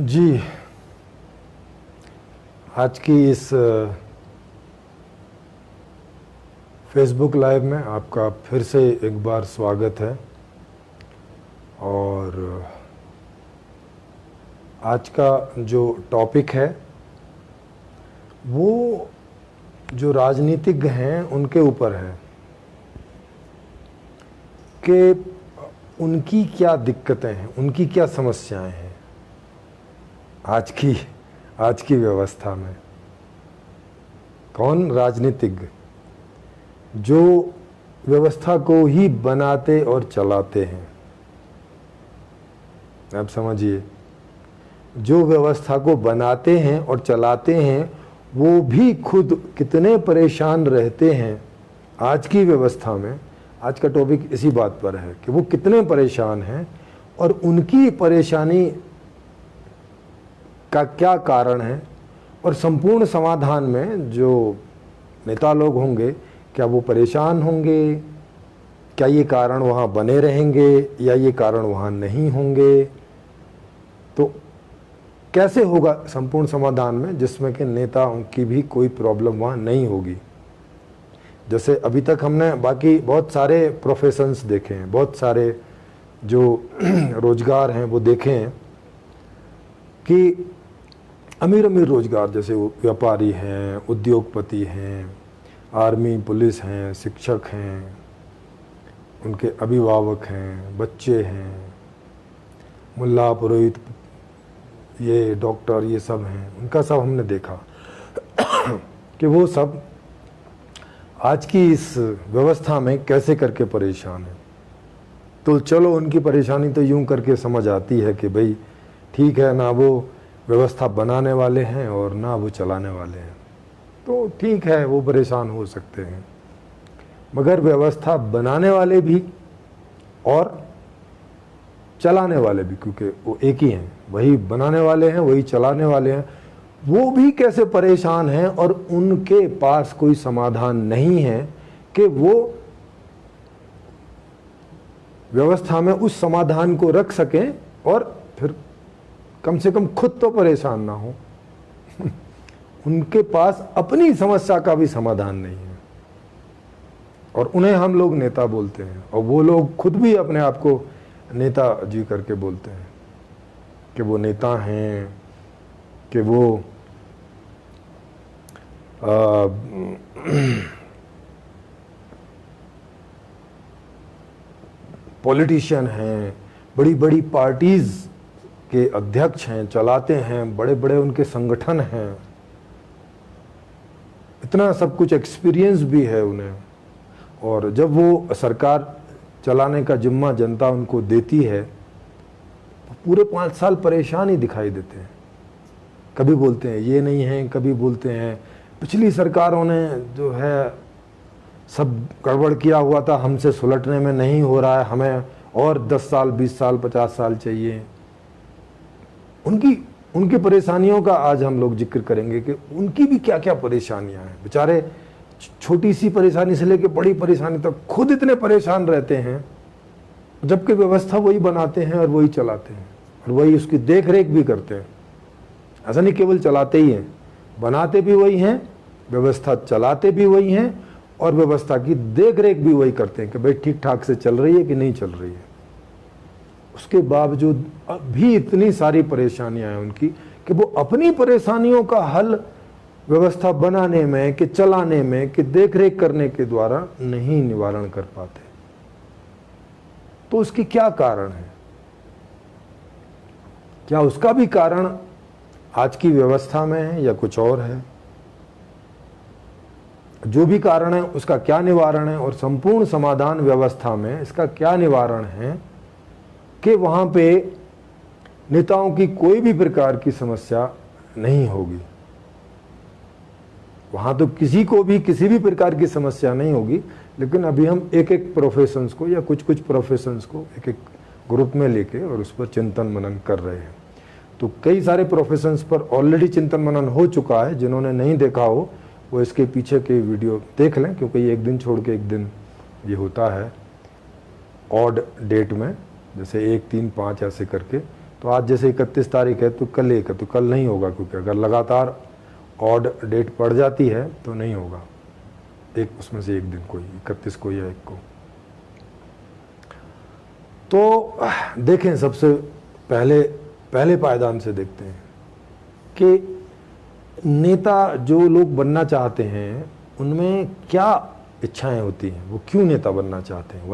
जी, आज की इस फेसबुक लाइव में आपका फिर से एक बार स्वागत है। और आज का जो टॉपिक है वो जो राजनीतिज्ञ हैं उनके ऊपर है कि उनकी क्या दिक्कतें हैं, उनकी क्या समस्याएं हैं आज की व्यवस्था में। कौन? राजनीतिज्ञ, जो व्यवस्था को ही बनाते और चलाते हैं। आप समझिए, जो व्यवस्था को बनाते हैं और चलाते हैं वो भी खुद कितने परेशान रहते हैं आज की व्यवस्था में। आज का टॉपिक इसी बात पर है कि वो कितने परेशान हैं और उनकी परेशानी का क्या कारण है, और संपूर्ण समाधान में जो नेता लोग होंगे क्या वो परेशान होंगे, क्या ये कारण वहाँ बने रहेंगे या ये कारण वहाँ नहीं होंगे। तो कैसे होगा संपूर्ण समाधान में जिसमें कि नेताओं की भी कोई प्रॉब्लम वहाँ नहीं होगी। जैसे अभी तक हमने बाकी बहुत सारे प्रोफेशंस देखे हैं, बहुत सारे जो रोजगार हैं वो देखे हैं कि अमीर अमीर रोजगार, जैसे व्यापारी हैं, उद्योगपति हैं, आर्मी पुलिस हैं, शिक्षक हैं, उनके अभिभावक हैं, बच्चे हैं, मुल्ला पुरोहित, ये डॉक्टर, ये सब हैं, उनका सब हमने देखा कि वो सब आज की इस व्यवस्था में कैसे करके परेशान हैं। तो चलो उनकी परेशानी तो यूं करके समझ आती है कि भाई ठीक है ना, वो व्यवस्था बनाने वाले हैं और ना वो चलाने वाले हैं, तो ठीक है वो परेशान हो सकते हैं। मगर व्यवस्था बनाने वाले भी और चलाने वाले भी, क्योंकि वो एक ही हैं, वही बनाने वाले हैं वही चलाने वाले हैं, वो भी कैसे परेशान हैं और उनके पास कोई समाधान नहीं है कि वो व्यवस्था में उस समाधान को रख सकें और फिर कम से कम खुद तो परेशान ना हो। उनके पास अपनी समस्या का भी समाधान नहीं है और उन्हें हम लोग नेता बोलते हैं, और वो लोग खुद भी अपने आप को नेता जी करके बोलते हैं कि वो नेता हैं, कि वो पॉलिटिशियन हैं, बड़ी बड़ी पार्टीज के अध्यक्ष हैं, चलाते हैं, बड़े बड़े उनके संगठन हैं, इतना सब कुछ एक्सपीरियंस भी है उन्हें। और जब वो सरकार चलाने का जिम्मा जनता उनको देती है तो पूरे 5 साल परेशान ही दिखाई देते हैं। कभी बोलते हैं ये नहीं है, कभी बोलते हैं पिछली सरकारों ने जो है सब गड़बड़ किया हुआ था, हमसे सुलटने में नहीं हो रहा है, हमें और 10 साल 20 साल 50 साल चाहिए। उनकी परेशानियों का आज हम लोग जिक्र करेंगे कि उनकी भी क्या क्या परेशानियां हैं। बेचारे छोटी सी परेशानी से लेकर बड़ी परेशानी तक खुद इतने परेशान रहते हैं, जबकि व्यवस्था वही बनाते हैं और वही चलाते हैं और वही उसकी देख रेख भी करते हैं। ऐसा नहीं केवल चलाते ही हैं, बनाते भी वही हैं, व्यवस्था चलाते भी वही हैं और व्यवस्था की देख रेख भी वही करते हैं कि भाई ठीक ठाक से चल रही है कि नहीं चल रही है। उसके बावजूद भी इतनी सारी परेशानियां हैं उनकी कि वो अपनी परेशानियों का हल व्यवस्था बनाने में, कि चलाने में, कि देखरेख करने के द्वारा नहीं निवारण कर पाते। तो उसकी क्या कारण है? क्या उसका भी कारण आज की व्यवस्था में है या कुछ और है? जो भी कारण है उसका क्या निवारण है, और संपूर्ण समाधान व्यवस्था में इसका क्या निवारण है कि वहां पे नेताओं की कोई भी प्रकार की समस्या नहीं होगी। वहां तो किसी को भी किसी भी प्रकार की समस्या नहीं होगी। लेकिन अभी हम एक एक प्रोफेशंस को या कुछ कुछ प्रोफेशंस को एक एक ग्रुप में लेके और उस पर चिंतन मनन कर रहे हैं। तो कई सारे प्रोफेशंस पर ऑलरेडी चिंतन मनन हो चुका है। जिन्होंने नहीं देखा हो वो इसके पीछे के वीडियो देख लें, क्योंकि ये एक दिन छोड़ के एक दिन ये होता है ऑड डेट में, जैसे 1, 3, 5 ऐसे करके तो आज जैसे 31 तारीख है तो कल 1 है, तो कल नहीं होगा, क्योंकि अगर लगातार ऑड डेट पड़ जाती है तो नहीं होगा, एक उसमें से एक दिन कोई 31 को या 1 को। तो देखें, सबसे पहले पायदान से देखते हैं कि नेता जो लोग बनना चाहते हैं उनमें क्या इच्छाएं होती हैं, वो क्यों नेता बनना चाहते हैं,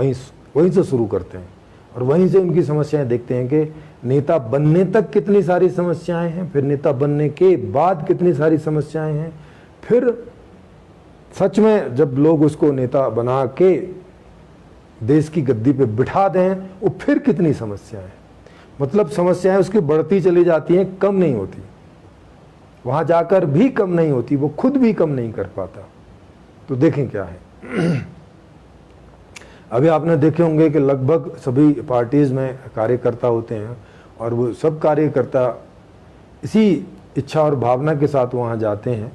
वहीं से शुरू करते हैं और वहीं से उनकी समस्याएं देखते हैं कि नेता बनने तक कितनी सारी समस्याएं हैं, फिर नेता बनने के बाद कितनी सारी समस्याएं हैं, फिर सच में जब लोग उसको नेता बना के देश की गद्दी पे बिठा दें वो फिर कितनी समस्याएं, मतलब समस्याएं उसकी बढ़ती चली जाती हैं, कम नहीं होती, वहां जाकर भी कम नहीं होती, वो खुद भी कम नहीं कर पाता। तो देखें क्या है। अभी आपने देखे होंगे कि लगभग सभी पार्टीज में कार्यकर्ता होते हैं और वो सब कार्यकर्ता इसी इच्छा और भावना के साथ वहां जाते हैं,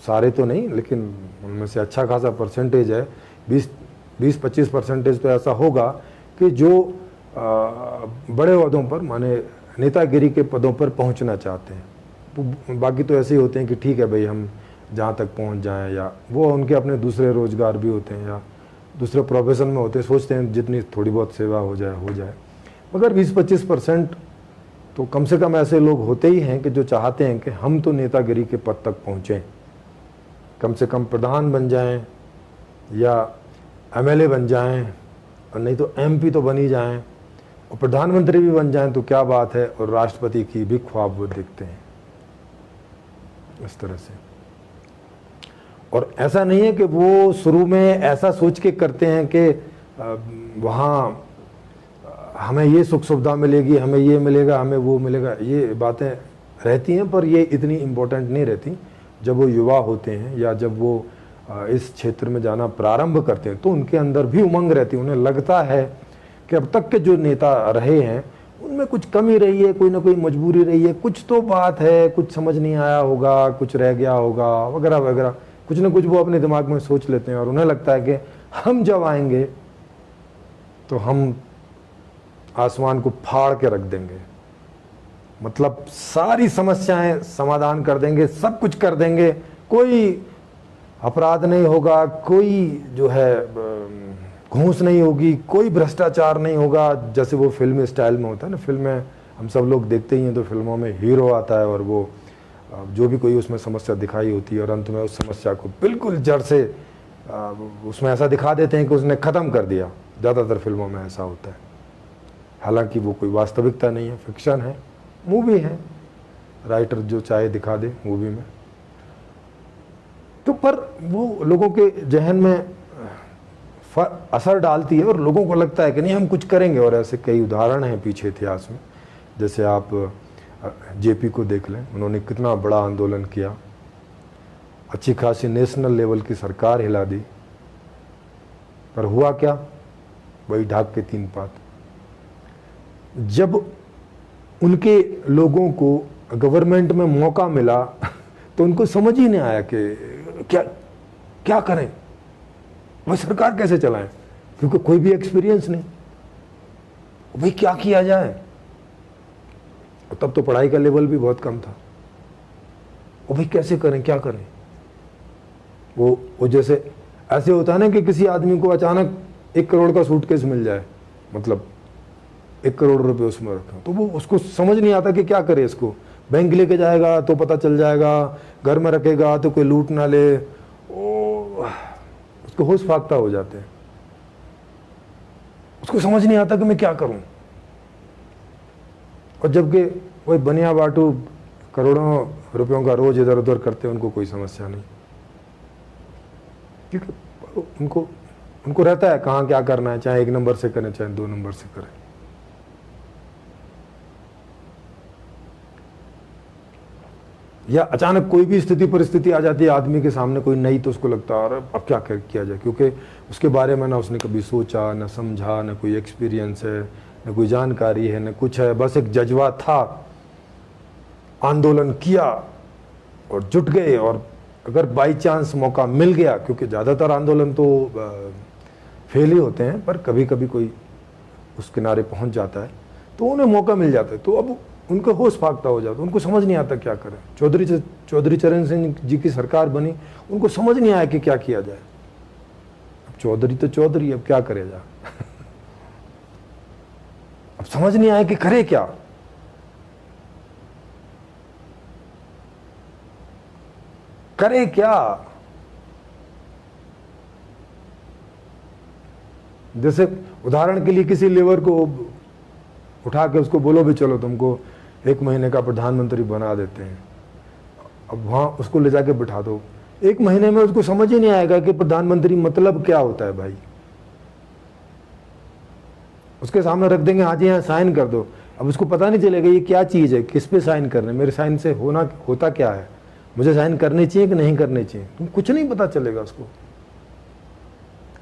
सारे तो नहीं लेकिन उनमें से अच्छा खासा परसेंटेज है, 20-25% तो ऐसा होगा कि जो बड़े पदों पर, माने नेतागिरी के पदों पर पहुंचना चाहते हैं। बाकी तो ऐसे ही होते हैं कि ठीक है भाई हम जहाँ तक पहुँच जाएं, या वो उनके अपने दूसरे रोजगार भी होते हैं या दूसरे प्रोफेशन में होते हैं, सोचते हैं जितनी थोड़ी बहुत सेवा हो जाए। मगर 20-25% तो कम से कम ऐसे लोग होते ही हैं कि जो चाहते हैं कि हम तो नेतागिरी के पद तक पहुँचें, कम से कम प्रधान बन जाएं या एमएलए बन जाएं, और नहीं तो एमपी तो बन ही जाएं, और प्रधानमंत्री भी बन जाएं तो क्या बात है, और राष्ट्रपति की भी ख्वाब वो देखते हैं इस तरह से। और ऐसा नहीं है कि वो शुरू में ऐसा सोच के करते हैं कि वहाँ हमें ये सुख सुविधा मिलेगी, हमें ये मिलेगा, हमें वो मिलेगा, ये बातें रहती हैं, पर ये इतनी इम्पोर्टेंट नहीं रहती। जब वो युवा होते हैं या जब वो इस क्षेत्र में जाना प्रारंभ करते हैं तो उनके अंदर भी उमंग रहती है, उन्हें लगता है कि अब तक के जो नेता रहे हैं उनमें कुछ कमी रही है, कोई ना कोई मजबूरी रही है, कुछ तो बात है, कुछ समझ नहीं आया होगा, कुछ रह गया होगा वगैरह वगैरह, कुछ ना कुछ वो अपने दिमाग में सोच लेते हैं और उन्हें लगता है कि हम जब आएंगे तो हम आसमान को फाड़ के रख देंगे, मतलब सारी समस्याएं समाधान कर देंगे, सब कुछ कर देंगे, कोई अपराध नहीं होगा, कोई जो है घूस नहीं होगी, कोई भ्रष्टाचार नहीं होगा, जैसे वो फिल्मी स्टाइल में होता है ना। फिल्में हम सब लोग देखते ही हैं, तो फिल्मों में हीरो आता है और वो जो भी कोई उसमें समस्या दिखाई होती है और अंत में उस समस्या को बिल्कुल जड़ से उसमें ऐसा दिखा देते हैं कि उसने ख़त्म कर दिया। ज़्यादातर फिल्मों में ऐसा होता है, हालांकि वो कोई वास्तविकता नहीं है, फिक्शन है, मूवी है, राइटर जो चाहे दिखा दे मूवी में। तो पर वो लोगों के जहन में असर डालती है और लोगों को लगता है कि नहीं हम कुछ करेंगे। और ऐसे कई उदाहरण हैं पीछे इतिहास में, जैसे आप जेपी को देख लें, उन्होंने कितना बड़ा आंदोलन किया, अच्छी खासी नेशनल लेवल की सरकार हिला दी, पर हुआ क्या, वही ढाक के 3 पात। जब उनके लोगों को गवर्नमेंट में मौका मिला तो उनको समझ ही नहीं आया कि क्या करें, वह सरकार कैसे चलाएं, क्योंकि कोई भी एक्सपीरियंस नहीं, भाई क्या किया जाए। तब तो पढ़ाई का लेवल भी बहुत कम था, और भाई कैसे करें, क्या करें। वो जैसे ऐसे होता है ना कि किसी आदमी को अचानक 1 करोड़ का सूटकेस मिल जाए, मतलब 1 करोड़ रुपए उसमें रखा, तो वो उसको समझ नहीं आता कि क्या करे इसको। बैंक लेके जाएगा तो पता चल जाएगा, घर में रखेगा तो कोई लूट ना ले, उसको होश फाख्ता हो जाते हैं, उसको समझ नहीं आता कि मैं क्या करूं। और जबकि वही बनिया बाटू करोड़ों रुपयों का रोज इधर उधर करते हैं, उनको कोई समस्या नहीं, क्योंकि उनको रहता है कहाँ क्या करना है, चाहे 1 नंबर से करें चाहे 2 नंबर से करें। या अचानक कोई भी स्थिति परिस्थिति आ जाती है आदमी के सामने कोई नई, तो उसको लगता है अब क्या किया जाए, क्योंकि उसके बारे में ना उसने कभी सोचा, ना समझा, ना कोई एक्सपीरियंस है, ना कोई जानकारी है, ना कुछ है, बस एक जज्बा था, आंदोलन किया और जुट गए। और अगर बाई चांस मौका मिल गया, क्योंकि ज़्यादातर आंदोलन तो फेल ही होते हैं, पर कभी कभी कोई उस किनारे पहुंच जाता है, तो उन्हें मौका मिल जाता है, तो अब उनका होश फाख्ता हो जाता, उनको समझ नहीं आता क्या करें। चौधरी चरण सिंह जी की सरकार बनी, उनको समझ नहीं आया कि क्या किया जाए। अब चौधरी तो चौधरी, अब क्या करे जा अब समझ नहीं आया कि करे क्या। करे क्या? जैसे उदाहरण के लिए किसी लेबर को उठा के उसको बोलो भी चलो तुमको 1 महीने का प्रधानमंत्री बना देते हैं, अब वहां उसको ले जाके बिठा दो, 1 महीने में उसको समझ ही नहीं आएगा कि प्रधानमंत्री मतलब क्या होता है भाई। उसके सामने रख देंगे, हाँ जी यहाँ साइन कर दो, अब उसको पता नहीं चलेगा ये क्या चीज है, किस पे साइन करना है, मेरे साइन से होता क्या है, मुझे साइन करने चाहिए कि नहीं करने चाहिए, तुम कुछ नहीं पता चलेगा उसको।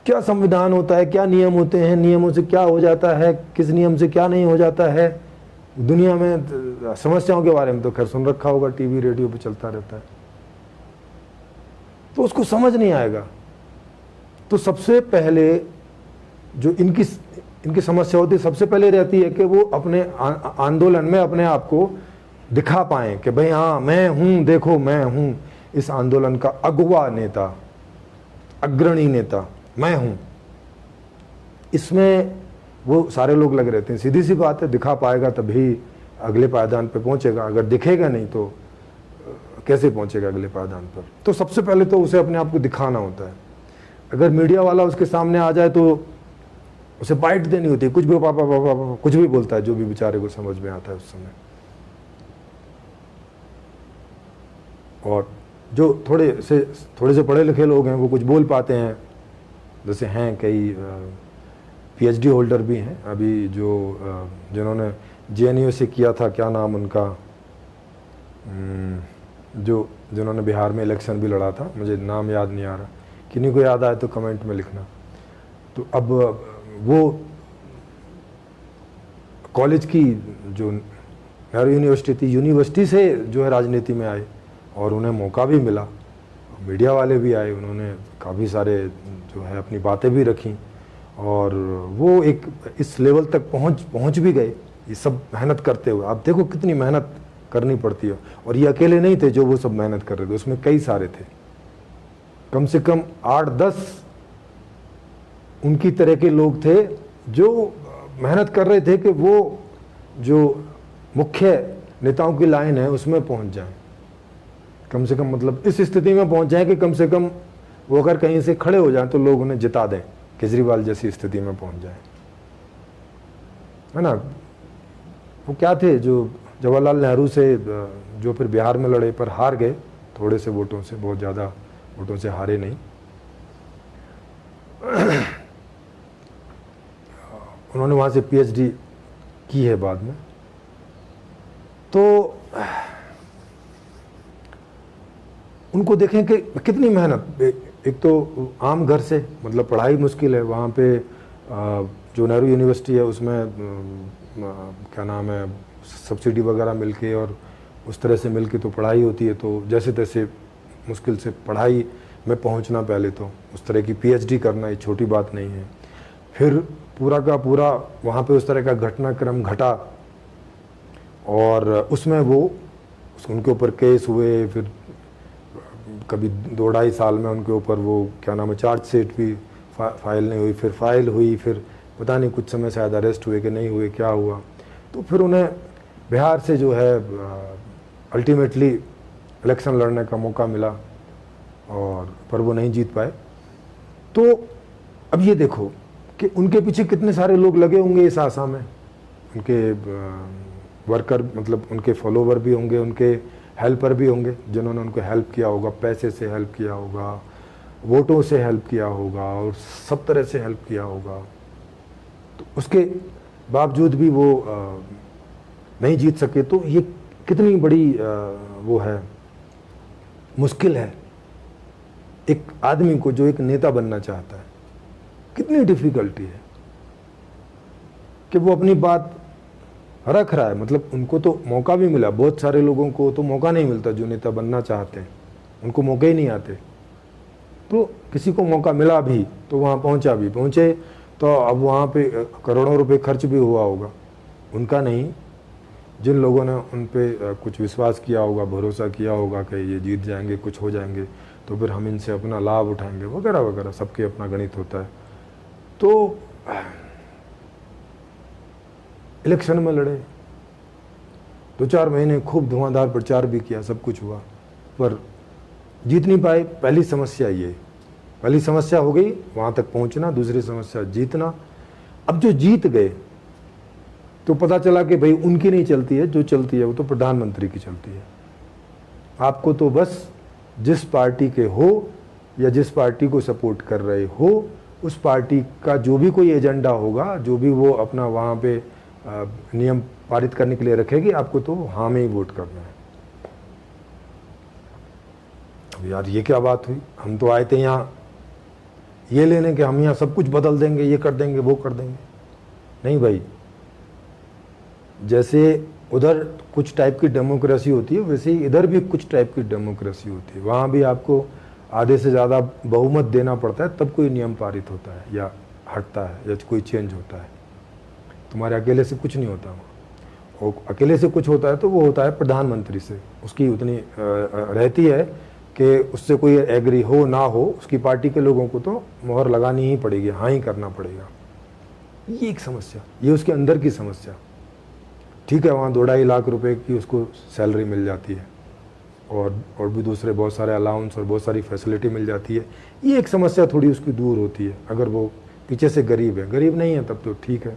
क्या संविधान होता है, क्या नियम होते हैं, नियमों से क्या हो जाता है, किस नियम से क्या नहीं हो जाता है। दुनिया में समस्याओं के बारे में तो खैर सुन रखा होगा, टीवी रेडियो पे चलता रहता है, तो उसको समझ नहीं आएगा। तो सबसे पहले जो इनकी समस्या होती है, सबसे पहले रहती है कि वो अपने आंदोलन में अपने आप को दिखा पाएं कि भाई हाँ मैं हूं, देखो मैं हूं इस आंदोलन का अगुवा नेता, अग्रणी नेता मैं हूं। इसमें वो सारे लोग लगे रहते हैं। सीधी सी बात है, दिखा पाएगा तभी अगले पायदान पे पहुंचेगा, अगर दिखेगा नहीं तो कैसे पहुंचेगा अगले पायदान पर। तो सबसे पहले तो उसे अपने आप को दिखाना होता है। अगर मीडिया वाला उसके सामने आ जाए तो उसे बाइट देनी होती है, कुछ भी पापा कुछ भी बोलता है, जो भी बेचारे को समझ में आता है उस समय। और जो थोड़े से पढ़े लिखे लोग हैं वो कुछ बोल पाते हैं, जैसे हैं कई पीएचडी होल्डर भी हैं अभी जो जिन्होंने जेएनयू से किया था, क्या नाम उनका, जो जिन्होंने बिहार में इलेक्शन भी लड़ा था, मुझे नाम याद नहीं आ रहा, किन्हीं को याद आए तो कमेंट में लिखना। तो अब वो कॉलेज की जो नेहरू यूनिवर्सिटी थी, यूनिवर्सिटी से जो है राजनीति में आए और उन्हें मौका भी मिला, मीडिया वाले भी आए, उन्होंने काफ़ी सारे जो है अपनी बातें भी रखी और वो एक इस लेवल तक पहुंच भी गए, ये सब मेहनत करते हुए। आप देखो कितनी मेहनत करनी पड़ती है, और ये अकेले नहीं थे जो वो सब मेहनत कर रहे थे, उसमें कई सारे थे, कम से कम 8-10 उनकी तरह के लोग थे जो मेहनत कर रहे थे कि वो जो मुख्य नेताओं की लाइन है उसमें पहुंच जाएं, कम से कम मतलब इस स्थिति में पहुंच जाएं कि कम से कम वो अगर कहीं से खड़े हो जाएं तो लोग उन्हें जिता दें, केजरीवाल जैसी स्थिति में पहुंच जाएं, है ना। वो क्या थे जो जवाहरलाल नेहरू से जो फिर बिहार में लड़े पर हार गए, थोड़े से वोटों से, बहुत ज़्यादा वोटों से हारे नहीं। उन्होंने वहाँ से पीएचडी की है बाद में। तो उनको देखें कि कितनी मेहनत, एक तो आम घर से, मतलब पढ़ाई मुश्किल है वहाँ पे, जो नेहरू यूनिवर्सिटी है उसमें क्या नाम है, सब्सिडी वगैरह मिलके और उस तरह से मिलके तो पढ़ाई होती है, तो जैसे तैसे मुश्किल से पढ़ाई में पहुँचना, पहले तो उस तरह की पीएचडी करना ये छोटी बात नहीं है। फिर पूरा का पूरा वहाँ पे उस तरह का घटनाक्रम घटा और उसमें वो उनके ऊपर केस हुए, फिर कभी 2-2.5 साल में उनके ऊपर वो क्या नाम है चार्जशीट भी फाइल नहीं हुई, फिर फाइल हुई, फिर पता नहीं कुछ समय शायद अरेस्ट हुए कि नहीं हुए, क्या हुआ। तो फिर उन्हें बिहार से जो है अल्टीमेटली इलेक्शन लड़ने का मौका मिला और पर वो नहीं जीत पाए। तो अब ये देखो कि उनके पीछे कितने सारे लोग लगे होंगे इस आशा में, उनके वर्कर मतलब उनके फॉलोवर भी होंगे, उनके हेल्पर भी होंगे जिन्होंने उनको हेल्प किया होगा, पैसे से हेल्प किया होगा, वोटों से हेल्प किया होगा और सब तरह से हेल्प किया होगा। तो उसके बावजूद भी वो नहीं जीत सके, तो ये कितनी बड़ी वो है, मुश्किल है एक आदमी को जो एक नेता बनना चाहता है, कितनी डिफिकल्टी है कि वो अपनी बात रख रहा है। मतलब उनको तो मौका भी मिला, बहुत सारे लोगों को तो मौका नहीं मिलता जो नेता बनना चाहते हैं, उनको मौके ही नहीं आते। तो किसी को मौका मिला भी तो वहाँ पहुँचे तो अब वहाँ पे करोड़ों रुपए खर्च भी हुआ होगा, उनका नहीं, जिन लोगों ने उन पे कुछ विश्वास किया होगा, भरोसा किया होगा कि ये जीत जाएंगे, कुछ हो जाएंगे, तो फिर हम इनसे अपना लाभ उठाएंगे वगैरह वगैरह, सबके अपना गणित होता है। तो इलेक्शन में लड़े, 2-4 महीने खूब धुआंधार प्रचार भी किया, सब कुछ हुआ, पर जीत नहीं पाए। पहली समस्या ये, पहली समस्या हो गई वहाँ तक पहुँचना, दूसरी समस्या जीतना। अब जो जीत गए तो पता चला कि भाई उनकी नहीं चलती है, जो चलती है वो तो प्रधानमंत्री की चलती है। आपको तो बस जिस पार्टी के हो या जिस पार्टी को सपोर्ट कर रहे हो, उस पार्टी का जो भी कोई एजेंडा होगा, जो भी वो अपना वहाँ पे नियम पारित करने के लिए रखेगी, आपको तो हाँ में ही वोट करना है। अब यार ये क्या बात हुई, हम तो आए थे यहाँ ये लेने के हम यहाँ सब कुछ बदल देंगे, ये कर देंगे, वो कर देंगे। नहीं भाई, जैसे उधर कुछ टाइप की डेमोक्रेसी होती है, वैसे ही इधर भी कुछ टाइप की डेमोक्रेसी होती है। वहाँ भी आपको आधे से ज़्यादा बहुमत देना पड़ता है, तब कोई नियम पारित होता है या हटता है या कोई चेंज होता है। तुम्हारे अकेले से कुछ नहीं होता वहाँ, और अकेले से कुछ होता है तो वो होता है प्रधानमंत्री से। उसकी उतनी रहती है कि उससे कोई एग्री हो ना हो, उसकी पार्टी के लोगों को तो मोहर लगानी ही पड़ेगी, हाँ ही करना पड़ेगा। ये एक समस्या, ये उसके अंदर की समस्या। ठीक है, वहाँ 2-2.5 लाख रुपए की उसको सैलरी मिल जाती है, और भी दूसरे बहुत सारे अलाउंस और बहुत सारी फैसिलिटी मिल जाती है। ये एक समस्या थोड़ी उसकी दूर होती है। अगर वो पीछे से गरीब है, गरीब नहीं है तब तो ठीक है,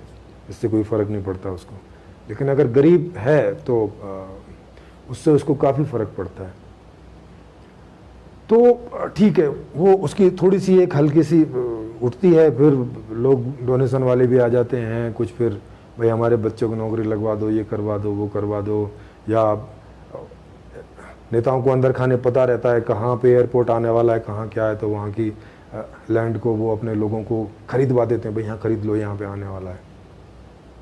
इससे कोई फ़र्क नहीं पड़ता उसको। लेकिन अगर गरीब है तो उससे उसको काफ़ी फ़र्क पड़ता है। तो ठीक है, वो उसकी थोड़ी सी एक हल्की सी उठती है, फिर लोग डोनेशन वाले भी आ जाते हैं कुछ, फिर भाई हमारे बच्चों को नौकरी लगवा दो, ये करवा दो, वो करवा दो। या नेताओं को अंदर खाने पता रहता है कहाँ पे एयरपोर्ट आने वाला है, कहाँ क्या है, तो वहाँ की लैंड को वो अपने लोगों को खरीदवा देते हैं, भाई यहाँ खरीद लो, यहाँ पे आने वाला है,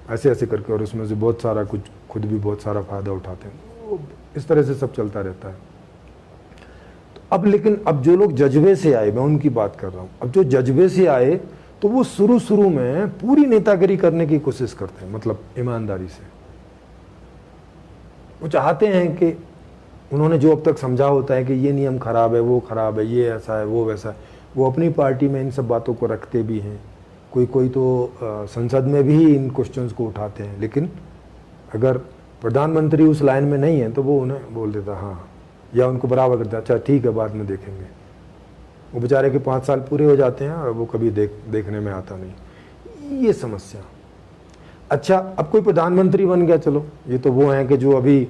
ऐसे ऐसे करके। और उसमें से बहुत सारा कुछ खुद भी बहुत सारा फ़ायदा उठाते हैं। इस तरह से सब चलता रहता है। तो अब लेकिन अब जो लोग जज्बे से आए, मैं उनकी बात कर रहा हूँ, अब जो जज्बे से आए तो वो शुरू में पूरी नेतागिरी करने की कोशिश करते हैं, मतलब ईमानदारी से। वो चाहते हैं कि उन्होंने जो अब तक समझा होता है कि ये नियम खराब है, वो खराब है, ये ऐसा है, वो वैसा है, वो अपनी पार्टी में इन सब बातों को रखते भी हैं। कोई तो संसद में भी इन क्वेश्चंस को उठाते हैं। लेकिन अगर प्रधानमंत्री उस लाइन में नहीं है तो वो उन्हें बोल देता हाँ, या उनको बराबर करता, अच्छा ठीक है बाद में देखेंगे। वो बेचारे के 5 साल पूरे हो जाते हैं और वो कभी देखने में आता नहीं। ये समस्या। अच्छा, अब कोई प्रधानमंत्री बन गया, चलो ये तो वो हैं कि जो अभी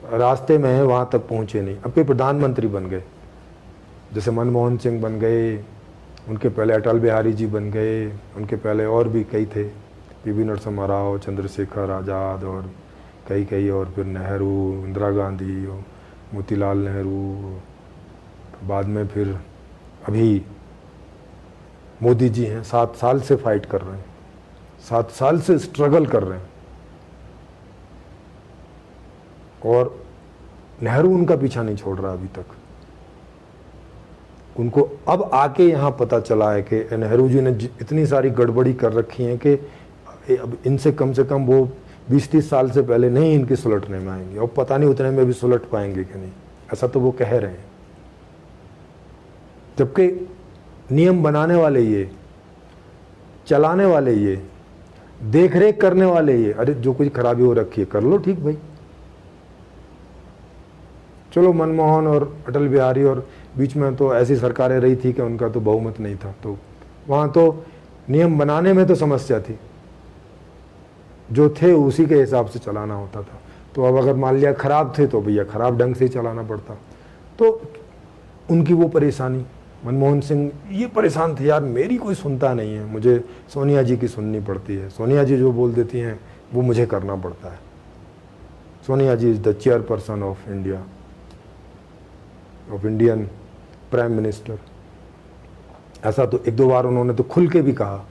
रास्ते में है, वहाँ तक पहुँचे नहीं। अब कोई प्रधानमंत्री बन गए, जैसे मनमोहन सिंह बन गए, उनके पहले अटल बिहारी जी बन गए, उनके पहले और भी कई थे, पीवी नरसिम्हा राव, चंद्रशेखर आज़ाद और कई और फिर नेहरू, इंदिरा गांधी, मोतीलाल नेहरू, बाद में फिर अभी मोदी जी हैं, 7 साल से फाइट कर रहे हैं, 7 साल से स्ट्रगल कर रहे हैं। और नेहरू उनका पीछा नहीं छोड़ रहा अभी तक। उनको अब आके यहाँ पता चला है कि नेहरू जी ने इतनी सारी गड़बड़ी कर रखी है कि अब इनसे कम से कम वो 20-30 साल से पहले नहीं इनके सुलटने में आएंगे, और पता नहीं उतने में भी सुलट पाएंगे कि नहीं, ऐसा तो वो कह रहे हैं। जबकि नियम बनाने वाले ये, चलाने वाले ये, देख रेख करने वाले ये, अरे जो कुछ खराबी हो रखी है कर लो, ठीक भाई। चलो मनमोहन और अटल बिहारी और बीच में तो ऐसी सरकारें रही थी कि उनका तो बहुमत नहीं था, तो वहाँ तो नियम बनाने में तो समस्या थी, जो थे उसी के हिसाब से चलाना होता था। तो अब अगर मान लिया खराब थे तो भैया खराब ढंग से ही चलाना पड़ता। तो उनकी वो परेशानी, मनमोहन सिंह ये परेशान थे, यार मेरी कोई सुनता नहीं है, मुझे सोनिया जी की सुननी पड़ती है, सोनिया जी जो बोल देती हैं वो मुझे करना पड़ता है। Sonia ji is the chairperson of India, of Indian prime minister. ऐसा तो 1-2 बार उन्होंने तो खुल के भी कहा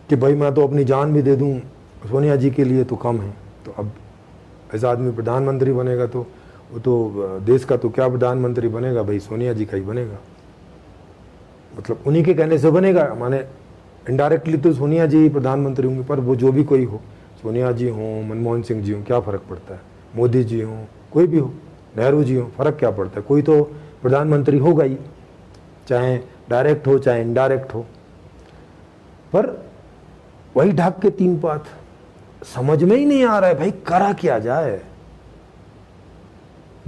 कि भाई मैं तो अपनी जान भी दे दूं सोनिया जी के लिए तो कम है। तो अब ऐसा आदमी प्रधानमंत्री बनेगा तो वो तो देश का तो क्या प्रधानमंत्री बनेगा भाई, सोनिया जी का ही बनेगा, मतलब उन्हीं के कहने से बनेगा, माने इनडायरेक्टली तो सोनिया जी प्रधानमंत्री होंगे, पर वो जो भी कोई हो, सोनिया जी हों, मनमोहन सिंह जी हों, क्या फ़र्क पड़ता है, मोदी जी हों, कोई भी हो, नेहरू जी हों, फ़र्क क्या पड़ता है, कोई तो प्रधानमंत्री होगा ही, चाहे डायरेक्ट हो चाहे इनडायरेक्ट हो। पर वही ढाक के तीन पात, समझ में ही नहीं आ रहा है भाई करा क्या जाए।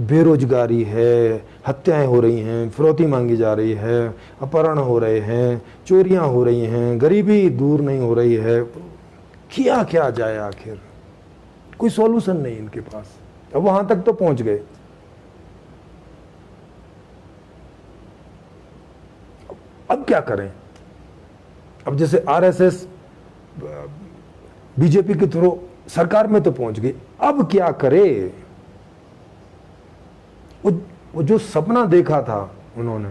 बेरोजगारी है, हत्याएं हो रही हैं, फिरौती मांगी जा रही है, अपहरण हो रहे हैं, चोरियां हो रही हैं, गरीबी दूर नहीं हो रही है, किया क्या जाए आखिर, कोई सॉल्यूशन नहीं इनके पास। अब वहां तक तो पहुंच गए, अब क्या करें। अब जैसे आरएसएस बीजेपी के थ्रू सरकार में तो पहुंच गई, अब क्या करे। वो जो सपना देखा था उन्होंने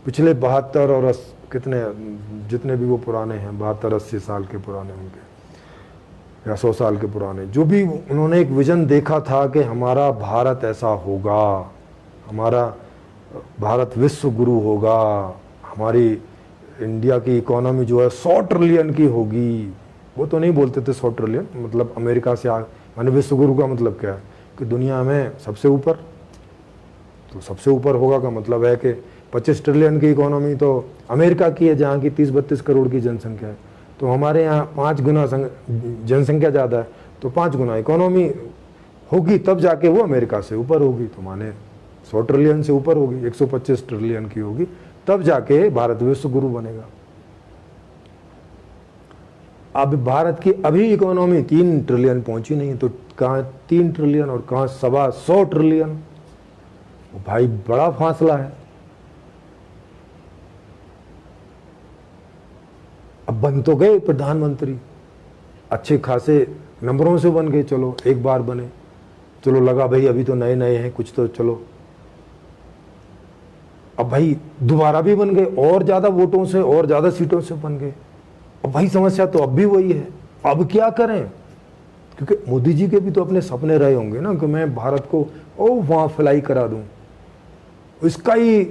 पिछले 72 और कितने जितने भी वो पुराने हैं, 72-80 साल के पुराने होंगे या 100 साल के पुराने, जो भी उन्होंने एक विजन देखा था कि हमारा भारत ऐसा होगा, हमारा भारत विश्व गुरु होगा, हमारी इंडिया की इकोनॉमी जो है 100 ट्रिलियन की होगी। वो तो नहीं बोलते थे 100 ट्रिलियन, मतलब अमेरिका से माने विश्व गुरु का मतलब क्या है कि दुनिया में सबसे ऊपर, तो सबसे ऊपर होगा का मतलब है कि 25 ट्रिलियन की इकोनॉमी तो अमेरिका की है, जहाँ की 30-32 करोड़ की जनसंख्या है, तो हमारे यहाँ 5 गुना जनसंख्या ज़्यादा है, तो 5 गुना इकोनॉमी होगी, तब जाके वो अमेरिका से ऊपर होगी, तो माने 100 ट्रिलियन से ऊपर होगी, 125 ट्रिलियन की होगी, तब जाके भारत विश्व गुरु बनेगा। अब भारत की अभी इकोनॉमी 3 ट्रिलियन पहुंची नहीं, तो कहाँ 3 ट्रिलियन और कहाँ 125 ट्रिलियन, भाई बड़ा फासला है। अब बन तो गए प्रधानमंत्री, अच्छे खासे नंबरों से बन गए, चलो एक बार बने, चलो लगा भाई अभी तो नए नए हैं कुछ, तो चलो अब भाई दोबारा भी बन गए, और ज्यादा वोटों से और ज्यादा सीटों से बन गए। अब भाई समस्या तो अब भी वही है, अब क्या करें, क्योंकि मोदी जी के भी तो अपने सपने रहे होंगे ना कि मैं भारत को वहां फ्लाई करा दूं, स्काई,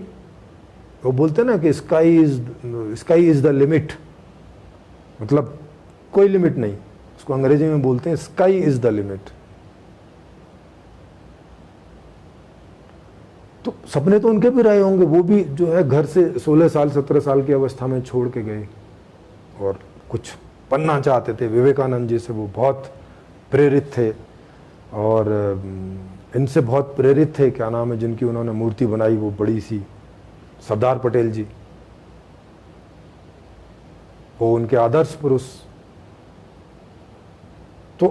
वो बोलते ना कि स्काई इज द लिमिट, मतलब कोई लिमिट नहीं, उसको अंग्रेजी में बोलते हैं स्काई इज द लिमिट। तो सपने तो उनके भी रहे होंगे, वो भी जो है घर से 16 साल 17 साल की अवस्था में छोड़ के गए और कुछ बनना चाहते थे। विवेकानंद जी से वो बहुत प्रेरित थे और इनसे बहुत प्रेरित थे, क्या नाम है जिनकी उन्होंने मूर्ति बनाई वो बड़ी सी, सरदार पटेल जी, वो उनके आदर्श पुरुष। तो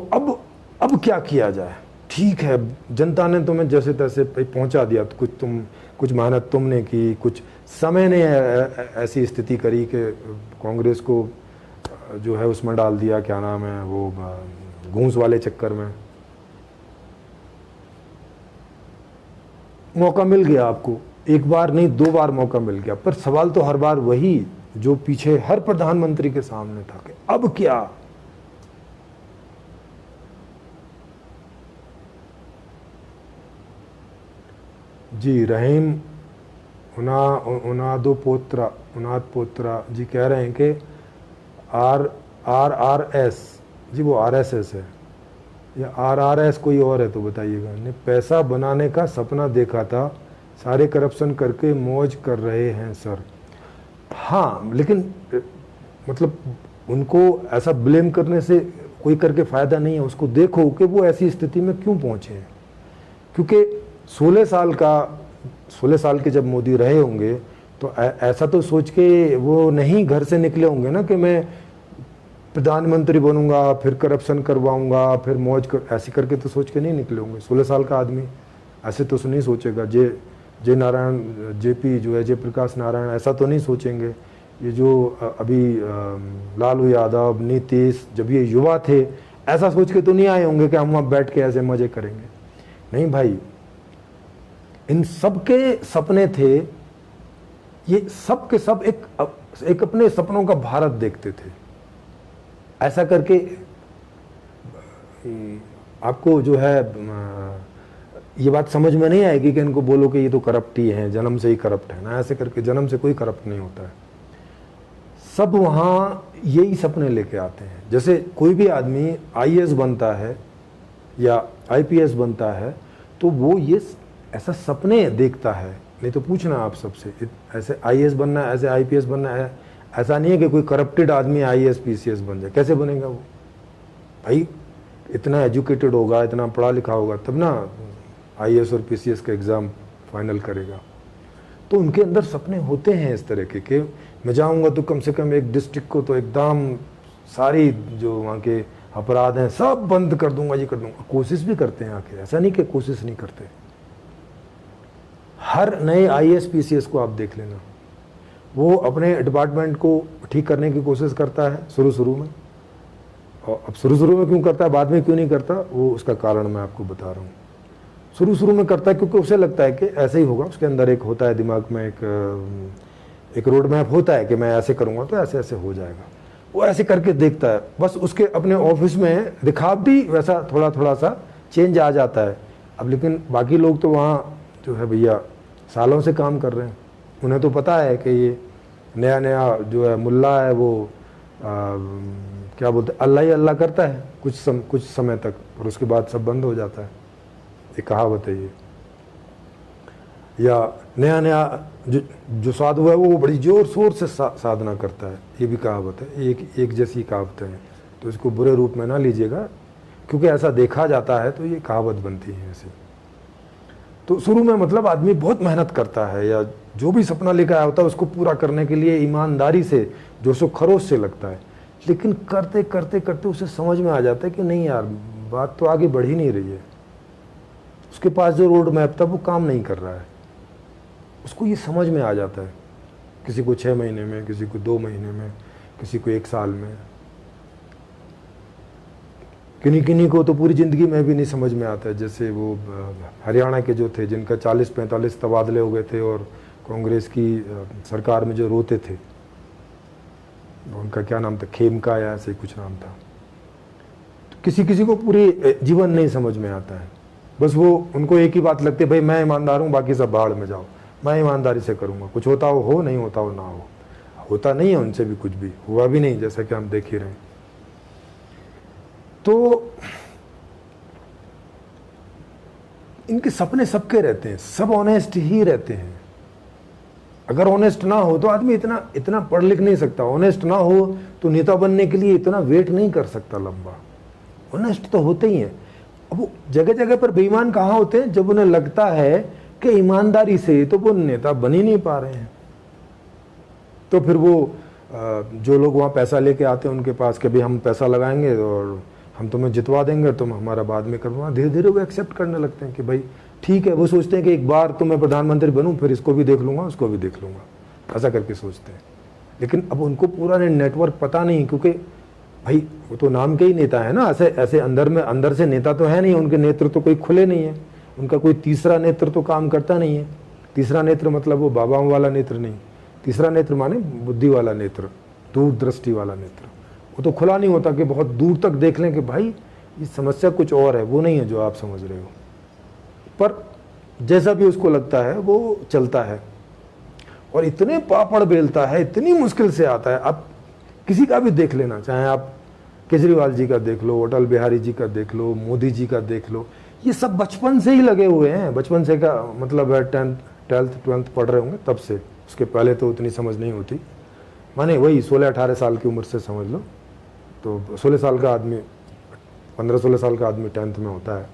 अब क्या किया जाए, ठीक है जनता ने तुम्हें जैसे तैसे पहुंचा दिया, तो कुछ मेहनत तुमने की, कुछ समय ने ऐसी स्थिति करी कि कांग्रेस को जो है उसमें डाल दिया, क्या नाम है वो घूस वाले चक्कर में। मौका मिल गया आपको, एक बार नहीं 2 बार मौका मिल गया, पर सवाल तो हर बार वही जो पीछे हर प्रधानमंत्री के सामने था कि अब क्या। जी रहीम उनाद पोत्रा जी कह रहे हैं कि RRS जी वो RSS है या RRS कोई और है, तो बताइएगा। ने पैसा बनाने का सपना देखा था, सारे करप्शन करके मौज कर रहे हैं सर। हाँ लेकिन मतलब उनको ऐसा ब्लेम करने से कोई करके फ़ायदा नहीं है, उसको देखो कि वो ऐसी स्थिति में क्यों पहुँचे हैं। क्योंकि 16 साल के जब मोदी रहे होंगे तो ऐसा तो सोच के वो नहीं घर से निकले होंगे ना कि मैं प्रधानमंत्री बनूंगा, फिर करप्शन करवाऊंगा, फिर मौज कर, ऐसे करके तो सोच के नहीं निकले होंगे। 16 साल का आदमी ऐसे तो नहीं सोचेगा। जय नारायण जेपी जो है जयप्रकाश नारायण ऐसा तो नहीं सोचेंगे। ये जो अभी लालू यादव, नीतीश, जब ये युवा थे ऐसा सोच के तो नहीं आए होंगे कि हम वहाँ बैठ के ऐसे मजे करेंगे। नहीं भाई, इन सबके सपने थे, ये सब के सब एक अपने सपनों का भारत देखते थे। ऐसा करके आपको जो है ये बात समझ में नहीं आएगी कि इनको बोलो कि ये तो करप्ट ही हैं, जन्म से ही करप्ट है ना। ऐसे करके जन्म से कोई करप्ट नहीं होता है। सब वहाँ यही सपने लेके आते हैं। जैसे कोई भी आदमी आईएएस बनता है या आईपीएस बनता है तो वो ये ऐसा सपने देखता है। नहीं तो पूछना आप सबसे, ऐसे आईएएस बनना है, ऐसे आईपीएस बनना है, ऐसा नहीं है कि कोई करप्टेड आदमी आईएएस पीसीएस बन जाए। कैसे बनेगा वो? भाई इतना एजुकेटेड होगा, इतना पढ़ा लिखा होगा तब ना आईएएस और पीसीएस का एग्ज़ाम फाइनल करेगा। तो उनके अंदर सपने होते हैं इस तरह के मैं जाऊंगा तो कम से कम एक डिस्ट्रिक्ट को तो एकदम सारी जो वहाँ के अपराध हैं सब बंद कर दूंगा, ये कर दूंगा। कोशिश भी करते हैं आके, ऐसा नहीं कि कोशिश नहीं करते। हर नए आईएएस पीसीएस को आप देख लेना, वो अपने डिपार्टमेंट को ठीक करने की कोशिश करता है शुरू में। और अब शुरू में क्यों करता है, बाद में क्यों नहीं करता, वो उसका कारण मैं आपको बता रहा हूँ। शुरू में करता है क्योंकि उसे लगता है कि ऐसे ही होगा। उसके अंदर एक होता है दिमाग में एक रोड मैप होता है कि मैं ऐसे करूँगा तो ऐसे ऐसे हो जाएगा। वो ऐसे करके देखता है, बस उसके अपने ऑफिस में दिखावटी वैसा थोड़ा सा चेंज आ जाता है। अब लेकिन बाकी लोग तो वहाँ जो है भैया सालों से काम कर रहे हैं, उन्हें तो पता है कि ये नया जो है मुल्ला है वो क्या बोलते हैं, अल्लाह ही अल्लाह करता है कुछ समय तक और उसके बाद सब बंद हो जाता है। ये कहावत है ये। या नया जो साधु है वो बड़ी जोर शोर से साधना करता है, ये भी कहावत है। एक जैसी कहावतें हैं, तो इसको बुरे रूप में ना लीजिएगा, क्योंकि ऐसा देखा जाता है तो ये कहावत बनती है ऐसे। तो शुरू में मतलब आदमी बहुत मेहनत करता है, या जो भी सपना लेकर आया होता है उसको पूरा करने के लिए ईमानदारी से जोशो खरोश से लगता है। लेकिन करते करते करते उसे समझ में आ जाता है कि नहीं यार, बात तो आगे बढ़ ही नहीं रही है। उसके पास जो रोड मैप था वो काम नहीं कर रहा है। उसको ये समझ में आ जाता है, किसी को 6 महीने में, किसी को 2 महीने में, किसी को 1 साल में, किन्हीं को तो पूरी ज़िंदगी में भी नहीं समझ में आता है। जैसे वो हरियाणा के जो थे जिनका 40-45 तबादले हो गए थे और कांग्रेस की सरकार में जो रोते थे, उनका क्या नाम था, खेमका या ऐसे कुछ नाम था। तो किसी को पूरी जीवन नहीं समझ में आता है। बस वो उनको एक ही बात लगती है, भाई मैं ईमानदार हूँ, बाकी सब भाड़ में जाओ, मैं ईमानदारी से करूँगा, कुछ होता हो नहीं होता हो ना हो। होता नहीं है उनसे भी, कुछ भी हुआ भी नहीं, जैसा कि हम देख ही रहे हैं। तो इनके सपने सबके रहते हैं, सब ऑनेस्ट ही रहते हैं। अगर ऑनेस्ट ना हो तो आदमी इतना पढ़ लिख नहीं सकता। ऑनेस्ट ना हो तो नेता बनने के लिए इतना वेट नहीं कर सकता लंबा। ऑनेस्ट तो होते ही हैं। अब वो जगह जगह पर बेईमान कहाँ होते हैं, जब उन्हें लगता है कि ईमानदारी से तो वो नेता बन ही नहीं पा रहे हैं। तो फिर वो जो लोग वहाँ पैसा लेके आते हैं उनके पास कि भाई हम पैसा लगाएंगे और हम तुम्हें जितवा देंगे, तुम हमारा बाद में करवा, धीरे धीरे वो एक्सेप्ट करने लगते हैं कि भाई ठीक है। वो सोचते हैं कि एक बार तो मैं प्रधानमंत्री बनूं, फिर इसको भी देख लूँगा, उसको भी देख लूँगा, ऐसा करके सोचते हैं। लेकिन अब उनको पूरा नेटवर्क पता नहीं, क्योंकि भाई वो तो नाम के ही नेता है ना। ऐसे अंदर से नेता तो है नहीं, उनके नेत्र तो कोई खुले नहीं है, उनका कोई तीसरा नेत्र तो काम करता नहीं है। तीसरा नेत्र मतलब वो बाबाओं वाला नेत्र नहीं, तीसरा नेत्र माने बुद्धि वाला नेत्र, दूरदृष्टि वाला नेत्र। वो तो खुला नहीं होता कि बहुत दूर तक देख लें कि भाई ये समस्या कुछ और है, वो नहीं है जो आप समझ रहे हो। पर जैसा भी उसको लगता है वो चलता है और इतने पापड़ बेलता है, इतनी मुश्किल से आता है। आप किसी का भी देख लेना, चाहे आप केजरीवाल जी का देख लो, अटल बिहारी जी का देख लो, मोदी जी का देख लो, ये सब बचपन से ही लगे हुए हैं। बचपन से का मतलब है 10th 12th पढ़ रहे होंगे तब से। उसके पहले तो उतनी समझ नहीं होती, माने वही 16-18 साल की उम्र से समझ लो। तो 16 साल का आदमी, 15-16 साल का आदमी 10th में होता है।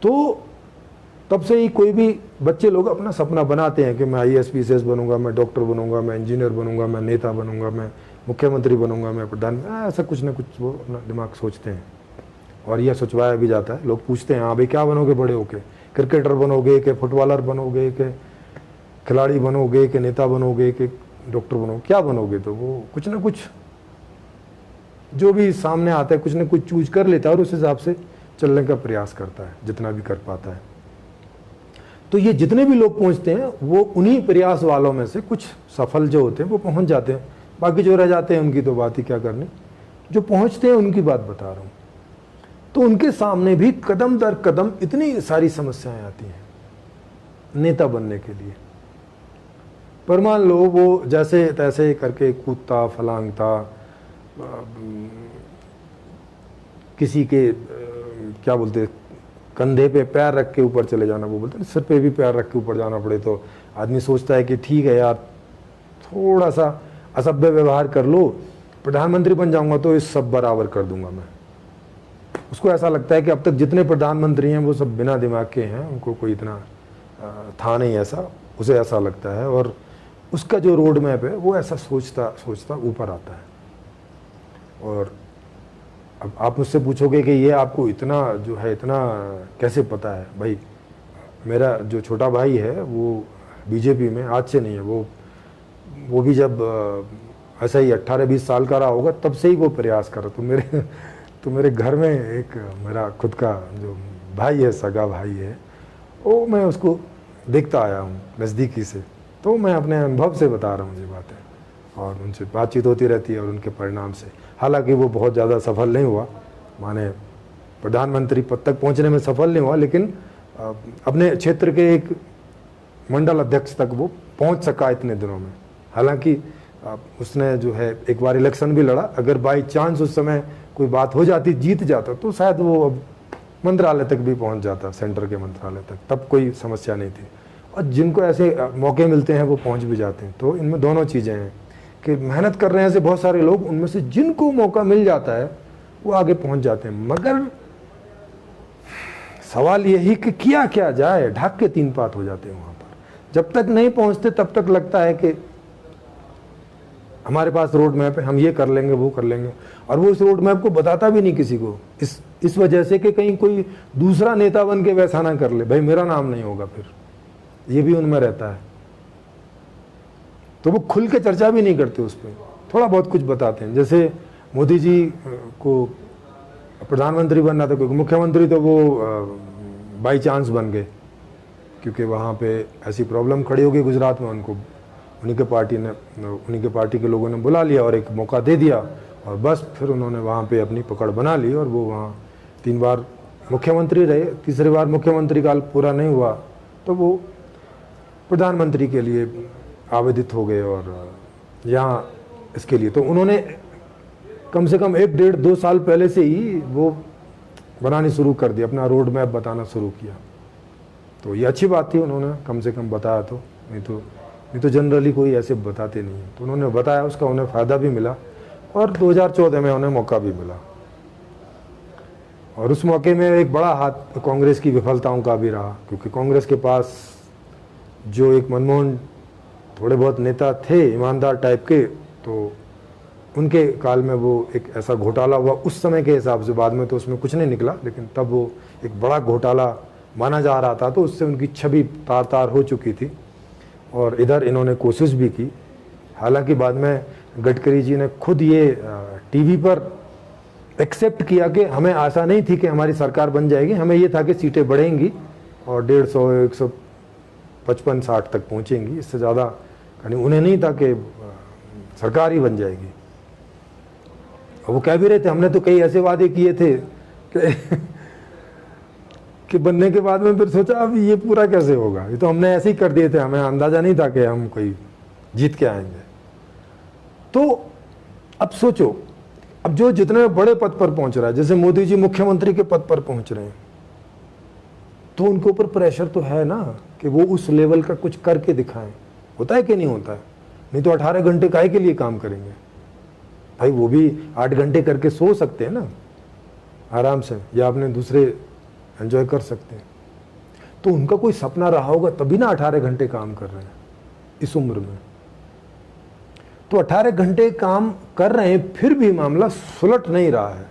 तो तब से ही कोई भी बच्चे लोग अपना सपना बनाते हैं कि मैं आईएएस पीसीएस बनूंगा, मैं डॉक्टर बनूंगा, मैं इंजीनियर बनूंगा, मैं नेता बनूंगा, मैं मुख्यमंत्री बनूंगा, मैं प्रधान, ऐसा कुछ ना कुछ वो अपना दिमाग सोचते हैं। और यह सोचवाया भी जाता है। लोग पूछते हैं, हाँ भाई क्या बनोगे बड़े होके, क्रिकेटर बनोगे कि फुटबॉलर बनोगे कि खिलाड़ी बनोगे कि नेता बनोगे कि डॉक्टर बनोगे, क्या बनोगे? तो वो कुछ ना कुछ जो भी सामने आता है कुछ ना कुछ चूज कर लेता है और उस हिसाब से चलने का प्रयास करता है, जितना भी कर पाता है। तो ये जितने भी लोग पहुंचते हैं वो उन्हीं प्रयास वालों में से कुछ सफल जो होते हैं वो पहुंच जाते हैं। बाकी जो रह जाते हैं उनकी तो बात ही क्या करनी। जो पहुंचते हैं उनकी बात बता रहा हूं। तो उनके सामने भी कदम दर कदम इतनी सारी समस्याएं आती हैं नेता बनने के लिए। पर मान लो वो जैसे तैसे करके कूदता फलांगता, किसी के क्या बोलते कंधे पे पैर रख के ऊपर चले जाना, वो बोलते हैं सिर पे भी पैर रख के ऊपर जाना पड़े तो आदमी सोचता है कि ठीक है यार, थोड़ा सा असभ्य व्यवहार कर लो, प्रधानमंत्री बन जाऊंगा तो इस सब बराबर कर दूंगा मैं। उसको ऐसा लगता है कि अब तक जितने प्रधानमंत्री हैं वो सब बिना दिमाग के हैं, उनको कोई इतना था नहीं ऐसा, उसे ऐसा लगता है। और उसका जो रोड मैप है वो ऐसा सोचता सोचता ऊपर आता है। और अब आप मुझसे पूछोगे कि ये आपको इतना जो है इतना कैसे पता है? भाई मेरा जो छोटा भाई है वो बीजेपी में आज से नहीं है, वो भी जब ऐसा ही 18-20 साल का रहा होगा तब से ही वो प्रयास कर रहा। तो मेरे घर में एक मेरा खुद का जो भाई है, सगा भाई है, वो मैं उसको देखता आया हूँ नज़दीकी से, तो मैं अपने अनुभव से बता रहा हूँ ये बातें, और उनसे बातचीत होती रहती है और उनके परिणाम से। हालांकि वो बहुत ज़्यादा सफल नहीं हुआ, माने प्रधानमंत्री पद तक पहुँचने में सफल नहीं हुआ, लेकिन अपने क्षेत्र के एक मंडल अध्यक्ष तक वो पहुँच सका इतने दिनों में। हालांकि उसने जो है एक बार इलेक्शन भी लड़ा, अगर बाई चांस उस समय कोई बात हो जाती, जीत जाता, तो शायद वो अब मंत्रालय तक भी पहुंच जाता, सेंटर के मंत्रालय तक, तब कोई समस्या नहीं थी। और जिनको ऐसे मौके मिलते हैं वो पहुंच भी जाते हैं। तो इनमें दोनों चीज़ें हैं कि मेहनत कर रहे हैं ऐसे बहुत सारे लोग, उनमें से जिनको मौका मिल जाता है वो आगे पहुंच जाते हैं। मगर सवाल यही कि किया क्या जाए, ढाक के 3 पात हो जाते हैं वहाँ पर। जब तक नहीं पहुँचते तब तक लगता है कि हमारे पास रोड मैप है, हम ये कर लेंगे वो कर लेंगे, और वो उस रोड मैप को बताता भी नहीं किसी को, इस वजह से कि कहीं कोई दूसरा नेता बन के वैसा ना कर ले, भाई मेरा नाम नहीं होगा, फिर ये भी उनमें रहता है। तो वो खुल के चर्चा भी नहीं करते उस पर, थोड़ा बहुत कुछ बताते हैं। जैसे मोदी जी को प्रधानमंत्री बनना था, क्योंकि मुख्यमंत्री तो वो बाई चांस बन गए, क्योंकि वहाँ पे ऐसी प्रॉब्लम खड़ी हो गई गुजरात में, उनको उन्हीं के पार्टी के लोगों ने बुला लिया और एक मौका दे दिया, और बस फिर उन्होंने वहाँ पे अपनी पकड़ बना ली, और वो वहाँ 3 बार मुख्यमंत्री रहे। तीसरी बार मुख्यमंत्री काल पूरा नहीं हुआ तो वो प्रधानमंत्री के लिए आवेदित हो गए, और यहाँ इसके लिए तो उन्होंने कम से कम 1-1.5-2 साल पहले से ही वो बनानी शुरू कर दी, अपना रोड मैप बताना शुरू किया। तो ये अच्छी बात थी, उन्होंने कम से कम बताया, तो नहीं तो जनरली कोई ऐसे बताते नहीं है। तो उन्होंने बताया, उसका उन्हें फ़ायदा भी मिला, और 2014 में उन्हें मौका भी मिला। और उस मौके में एक बड़ा हाथ कांग्रेस की विफलताओं का भी रहा, क्योंकि कांग्रेस के पास जो एक मनमोहन थोड़े बहुत नेता थे ईमानदार टाइप के, तो उनके काल में वो एक ऐसा घोटाला हुआ उस समय के हिसाब से। बाद में तो उसमें कुछ नहीं निकला, लेकिन तब वो एक बड़ा घोटाला माना जा रहा था, तो उससे उनकी छवि तार तार हो चुकी थी। और इधर इन्होंने कोशिश भी की, हालांकि बाद में गडकरी जी ने खुद ये टीवी पर एक्सेप्ट किया कि हमें आशा नहीं थी कि हमारी सरकार बन जाएगी, हमें ये था कि सीटें बढ़ेंगी और 150, 155, 60 तक पहुंचेंगी, इससे ज़्यादा उन्हें नहीं था कि सरकार ही बन जाएगी। और वो कह भी रहे थे, हमने तो कई ऐसे वादे किए थे कि बनने के बाद में फिर सोचा अब ये पूरा कैसे होगा, ये तो हमने ऐसे ही कर दिए थे, हमें अंदाजा नहीं था कि हम कोई जीत के आएंगे। तो अब सोचो, अब जो जितने बड़े पद पर पहुंच रहा है, जैसे मोदी जी मुख्यमंत्री के पद पर पहुंच रहे हैं, तो उनके ऊपर प्रेशर तो है ना कि वो उस लेवल का कुछ करके दिखाएं। होता है कि नहीं होता है? नहीं तो 18 घंटे काहे के लिए काम करेंगे भाई? वो भी 8 घंटे करके सो सकते हैं ना आराम से, या अपने दूसरे एंजॉय कर सकते हैं। तो उनका कोई सपना रहा होगा तभी ना 18 घंटे काम कर रहे हैं इस उम्र में। तो 18 घंटे काम कर रहे हैं, फिर भी मामला सुलट नहीं रहा है,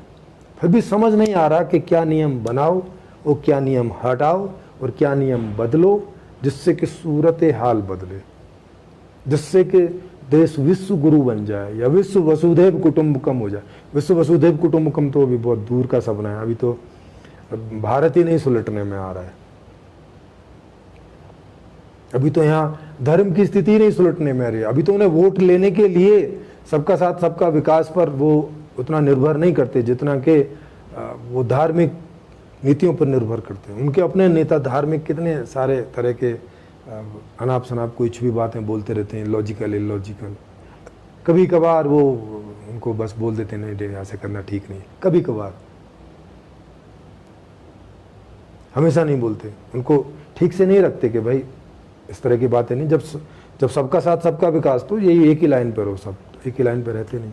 फिर भी समझ नहीं आ रहा कि क्या नियम बनाओ और क्या नियम हटाओ और क्या नियम बदलो, जिससे कि सूरत हाल बदले, जिससे कि देश विश्व गुरु बन जाए या विश्व वसुधैव कुटुंबकम हो जाए। विश्व वसुधैव कुटुंबकम तो अभी बहुत दूर का सपना है, अभी तो भारत ही नहीं सुलटने में आ रहा है। अभी तो यहाँ धर्म की स्थिति नहीं सुलटने में आ रही है। अभी तो उन्हें वोट लेने के लिए सबका साथ सबका विकास पर वो उतना निर्भर नहीं करते जितना कि वो धार्मिक नीतियों पर निर्भर करते हैं। उनके अपने नेता धार्मिक कितने सारे तरह के अनाप शनाप कुछ भी बातें बोलते रहते हैं, लॉजिकल इलॉजिकल। कभी कभार वो उनको बस बोल देते हैं नहीं ऐसे करना ठीक नहीं, कभी कभार, हमेशा नहीं बोलते। उनको ठीक से नहीं रखते कि भाई इस तरह की बातें नहीं। जब सबका साथ सबका विकास, तो यही एक ही लाइन पर हो, सब एक ही लाइन पर रहते नहीं।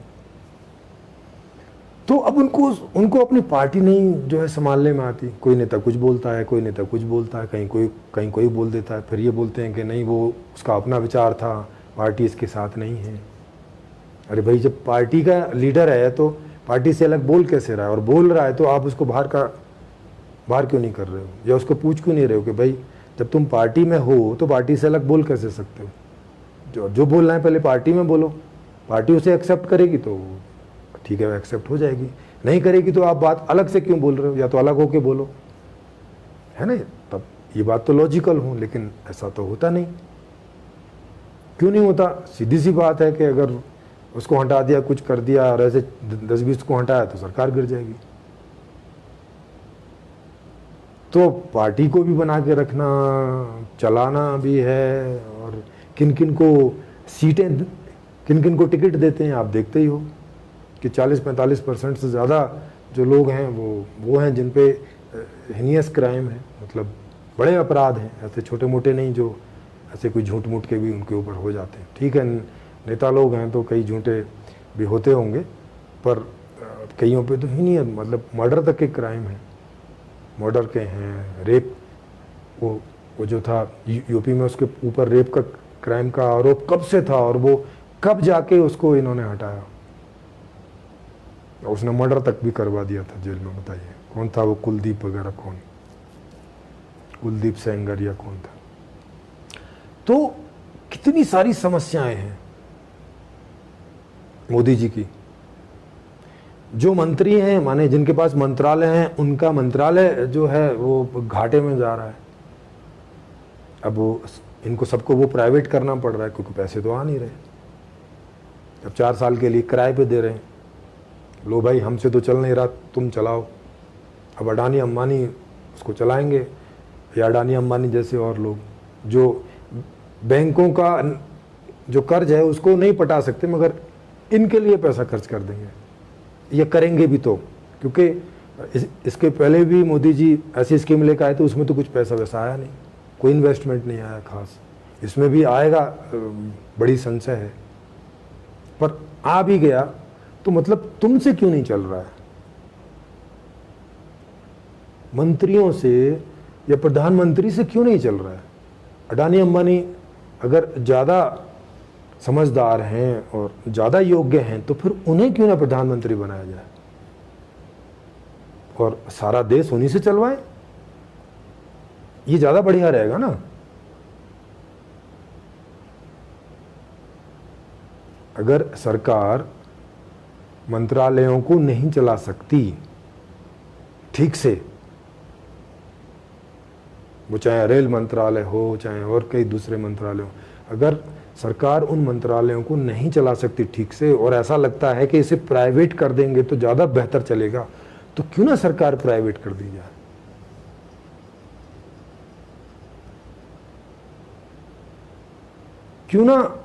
तो अब उनको अपनी पार्टी नहीं जो है संभालने में आती। कोई नेता कुछ बोलता है, कोई नेता कुछ बोलता है, कहीं कोई बोल देता है, फिर ये बोलते हैं कि नहीं वो उसका अपना विचार था, पार्टी इसके साथ नहीं है। अरे भाई, जब पार्टी का लीडर है तो पार्टी से अलग बोल कैसे रहा है? और बोल रहा है तो आप उसको बाहर क्यों नहीं कर रहे हो, या उसको पूछ क्यों नहीं रहे हो कि भाई जब तुम पार्टी में हो तो पार्टी से अलग बोल कैसे सकते हो? जो बोलना है पहले पार्टी में बोलो, पार्टी उसे एक्सेप्ट करेगी तो ठीक है, वो एक्सेप्ट हो जाएगी। नहीं करेगी तो आप बात अलग से क्यों बोल रहे हो? या तो अलग होके बोलो, है ना? तब ये बात तो लॉजिकल हो, लेकिन ऐसा तो होता नहीं। क्यों नहीं होता? सीधी सी बात है कि अगर उसको हटा दिया, कुछ कर दिया, और ऐसे 10-20 को हटाया तो सरकार गिर जाएगी। तो पार्टी को भी बना के रखना, चलाना भी है, और किन किन को सीटें, किन किन को टिकट देते हैं आप देखते ही हो कि 40-45% से ज़्यादा जो लोग हैं वो हैं जिन पे हिनियस क्राइम है, मतलब बड़े अपराध हैं, ऐसे छोटे मोटे नहीं जो ऐसे कोई झूठ मूठ के भी उनके ऊपर हो जाते हैं। ठीक है, नेता लोग हैं तो कई झूठे भी होते होंगे, पर कईयों पे तो हिनियस, मतलब मर्डर तक के क्राइम हैं, मर्डर के हैं, रेप, वो जो था यूपी में, उसके ऊपर रेप का क्राइम का आरोप कब से था, और वो कब जाके उसको इन्होंने हटाया? उसने मर्डर तक भी करवा दिया था जेल में। बताइए कौन था वो? कुलदीप वगैरह, कौन, कुलदीप सेंगर या कौन था? तो कितनी सारी समस्याएं हैं मोदी जी की। जो मंत्री हैं, माने जिनके पास मंत्रालय हैं, उनका मंत्रालय जो है वो घाटे में जा रहा है। अब वो इनको सबको वो प्राइवेट करना पड़ रहा है क्योंकि पैसे तो आ नहीं रहे। अब 4 साल के लिए किराए पे दे रहे हैं, लो भाई हमसे तो चल नहीं रहा, तुम चलाओ। अब अडानी अंबानी उसको चलाएंगे, या अडानी अंबानी जैसे और लोग जो बैंकों का जो कर्ज है उसको नहीं पटा सकते, मगर इनके लिए पैसा खर्च कर देंगे, ये करेंगे भी तो। क्योंकि इसके पहले भी मोदी जी ऐसी स्कीम लेकर आए थे, उसमें तो कुछ पैसा वैसा आया नहीं, कोई इन्वेस्टमेंट नहीं आया खास। इसमें भी आएगा, बड़ी संशय है, पर आ भी गया तो मतलब तुमसे क्यों नहीं चल रहा है? मंत्रियों से या प्रधानमंत्री से क्यों नहीं चल रहा है? अडानी अंबानी अगर ज़्यादा समझदार हैं और ज़्यादा योग्य हैं तो फिर उन्हें क्यों ना प्रधानमंत्री बनाया जाए और सारा देश उन्हीं से चलवाए? ये ज़्यादा बढ़िया रहेगा ना। अगर सरकार मंत्रालयों को नहीं चला सकती ठीक से, वो चाहे रेल मंत्रालय हो, चाहे और कई दूसरे मंत्रालय हो, अगर सरकार उन मंत्रालयों को नहीं चला सकती ठीक से, और ऐसा लगता है कि इसे प्राइवेट कर देंगे तो ज़्यादा बेहतर चलेगा, तो क्यों ना सरकार प्राइवेट कर दी जाए? क्यों ना,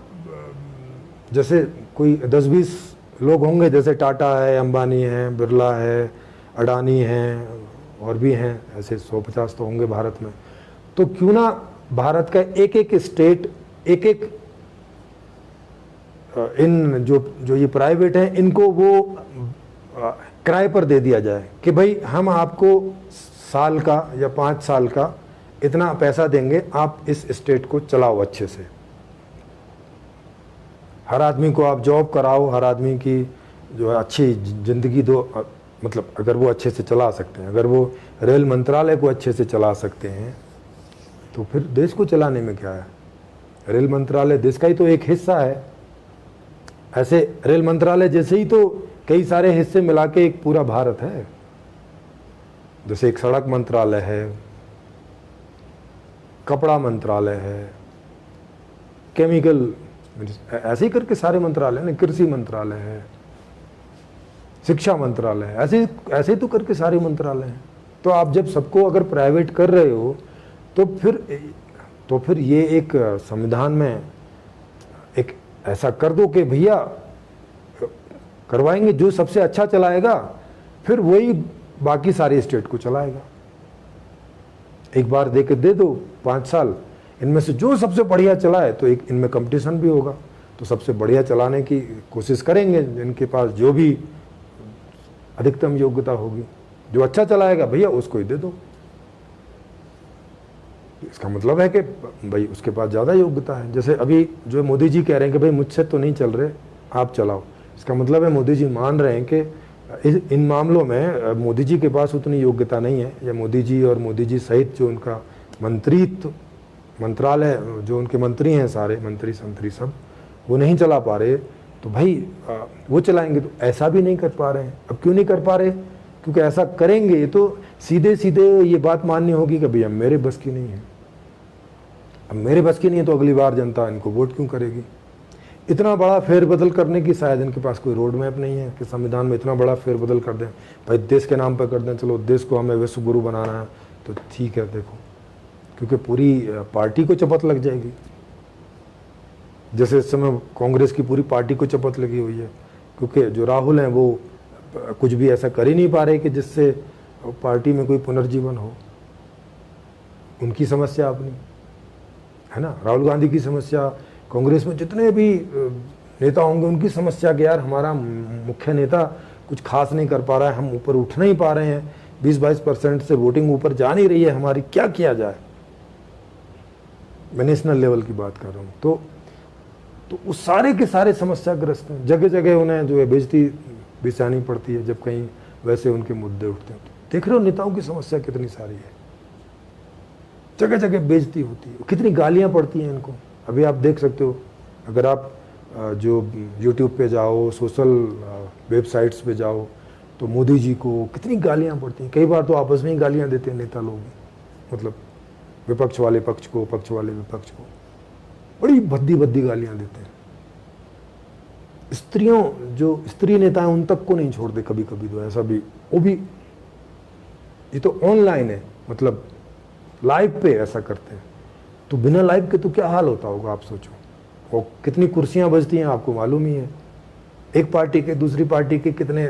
जैसे कोई 10-20 लोग होंगे, जैसे टाटा है, अंबानी है, बिरला है, अडानी हैं, और भी हैं ऐसे 150 तो होंगे भारत में, तो क्यों ना भारत का एक एक स्टेट, एक एक इन जो ये प्राइवेट हैं, इनको वो किराए पर दे दिया जाए कि भाई हम आपको साल का या 5 साल का इतना पैसा देंगे, आप इस स्टेट को चलाओ अच्छे से। हर आदमी को आप जॉब कराओ, हर आदमी की जो है अच्छी ज़िंदगी दो, मतलब अगर वो अच्छे से चला सकते हैं, अगर वो रेल मंत्रालय को अच्छे से चला सकते हैं तो फिर देश को चलाने में क्या है? रेल मंत्रालय देश का ही तो एक हिस्सा है। ऐसे रेल मंत्रालय जैसे ही तो कई सारे हिस्से मिला के एक पूरा भारत है। जैसे एक सड़क मंत्रालय है, कपड़ा मंत्रालय है, केमिकल, ऐसे ही करके सारे मंत्रालय ने, कृषि मंत्रालय है, शिक्षा मंत्रालय है, ऐसे तो करके सारे मंत्रालय हैं। तो आप जब सबको अगर प्राइवेट कर रहे हो तो फिर तो फिर ये एक संविधान में एक ऐसा कर दो कि भैया करवाएंगे, जो सबसे अच्छा चलाएगा फिर वही बाकी सारे स्टेट को चलाएगा। एक बार दे के दे दो 5 साल, इनमें से जो सबसे बढ़िया चलाए तो एक इनमें कंपटीशन भी होगा, तो सबसे बढ़िया चलाने की कोशिश करेंगे जिनके पास जो भी अधिकतम योग्यता होगी। जो अच्छा चलाएगा भैया उसको ही दे दो। इसका मतलब है कि भाई उसके पास ज़्यादा योग्यता है। जैसे अभी जो मोदी जी कह रहे हैं कि भाई मुझसे तो नहीं चल रहे, आप चलाओ, इसका मतलब है मोदी जी मान रहे हैं कि इन मामलों में मोदी जी के पास उतनी योग्यता नहीं है, या मोदी जी और मोदी जी सहित जो उनका मंत्रालय, जो उनके मंत्री हैं, सारे मंत्री संतरी सब, वो नहीं चला पा रहे, तो भाई वो चलाएंगे। तो ऐसा भी नहीं कर पा रहे हैं। अब क्यों नहीं कर पा रहे? क्योंकि ऐसा करेंगे तो सीधे सीधे ये बात माननी होगी कि भैया मेरे बस की नहीं है। अब मेरे बस की नहीं है तो अगली बार जनता इनको वोट क्यों करेगी? इतना बड़ा फेरबदल करने की शायद इनके पास कोई रोड मैप नहीं है कि संविधान में इतना बड़ा फेरबदल कर दें। भाई देश के नाम पर कर दें, चलो देश को हमें विश्व गुरु बनाना है तो ठीक है, देखो, क्योंकि पूरी पार्टी को चपत लग जाएगी। जैसे इस समय कांग्रेस की पूरी पार्टी को चपत लगी हुई है, क्योंकि जो राहुल हैं वो कुछ भी ऐसा कर ही नहीं पा रहे कि जिससे पार्टी में कोई पुनर्जीवन हो। उनकी समस्या अपनी है ना, राहुल गांधी की समस्या, कांग्रेस में जितने भी नेता होंगे उनकी समस्या कि यार हमारा मुख्य नेता कुछ खास नहीं कर पा रहा है, हम ऊपर उठ नहीं पा रहे हैं, 20-22% से वोटिंग ऊपर जा नहीं रही है हमारी, क्या किया जाए। मैं नेशनल लेवल की बात कर रहा हूँ। तो उस सारे के सारे समस्याग्रस्त हैं। जगह जगह उन्हें जो है बेइज्जती बिछानी पड़ती है जब कहीं वैसे उनके मुद्दे उठते हैं। देख रहे हो नेताओं की समस्या कितनी सारी है, जगह जगह बेइज्जती होती है, कितनी गालियां पड़ती हैं इनको। अभी आप देख सकते हो, अगर आप जो YouTube पे जाओ, सोशल वेबसाइट्स पे जाओ, तो मोदी जी को कितनी गालियां पड़ती हैं। कई बार तो आपस में ही गालियां देते हैं नेता लोग, मतलब विपक्ष वाले पक्ष को, पक्ष वाले विपक्ष को, बड़ी भद्दी भद्दी गालियां देते हैं। स्त्रियों, जो स्त्री नेता हैं उन तक को नहीं छोड़ते कभी कभी, तो ऐसा भी, वो भी, ये तो ऑनलाइन है, मतलब लाइव पे ऐसा करते हैं। तो बिना लाइव के तो क्या हाल होता होगा आप सोचो। और कितनी कुर्सियां बजती हैं आपको मालूम ही है। एक पार्टी के दूसरी पार्टी के कितने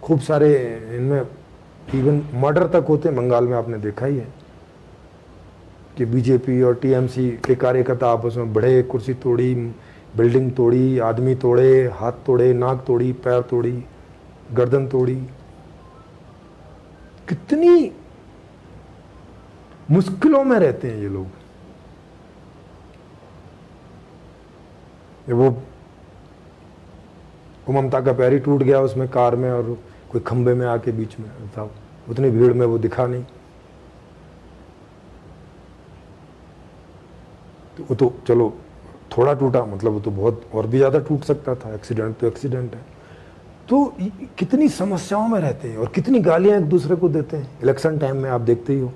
खूब सारे, इनमें इवन मर्डर तक होते हैं। बंगाल में आपने देखा ही है कि बीजेपी और टीएमसी के कार्यकर्ता आपस में बढ़े, कुर्सी तोड़ी, बिल्डिंग तोड़ी, आदमी तोड़े, हाथ तोड़े, नाक तोड़ी, पैर तोड़ी, गर्दन तोड़ी। कितनी मुश्किलों में रहते हैं ये लोग। वो ममता का पैर ही टूट गया उसमें कार में, और कोई खंबे में आके बीच में था, उतनी भीड़ में वो दिखा नहीं। तो वो तो चलो थोड़ा टूटा, मतलब वो तो बहुत और भी ज़्यादा टूट सकता था। एक्सीडेंट तो एक्सीडेंट है। तो कितनी समस्याओं में रहते हैं और कितनी गालियां एक दूसरे को देते हैं। इलेक्शन टाइम में आप देखते ही हो,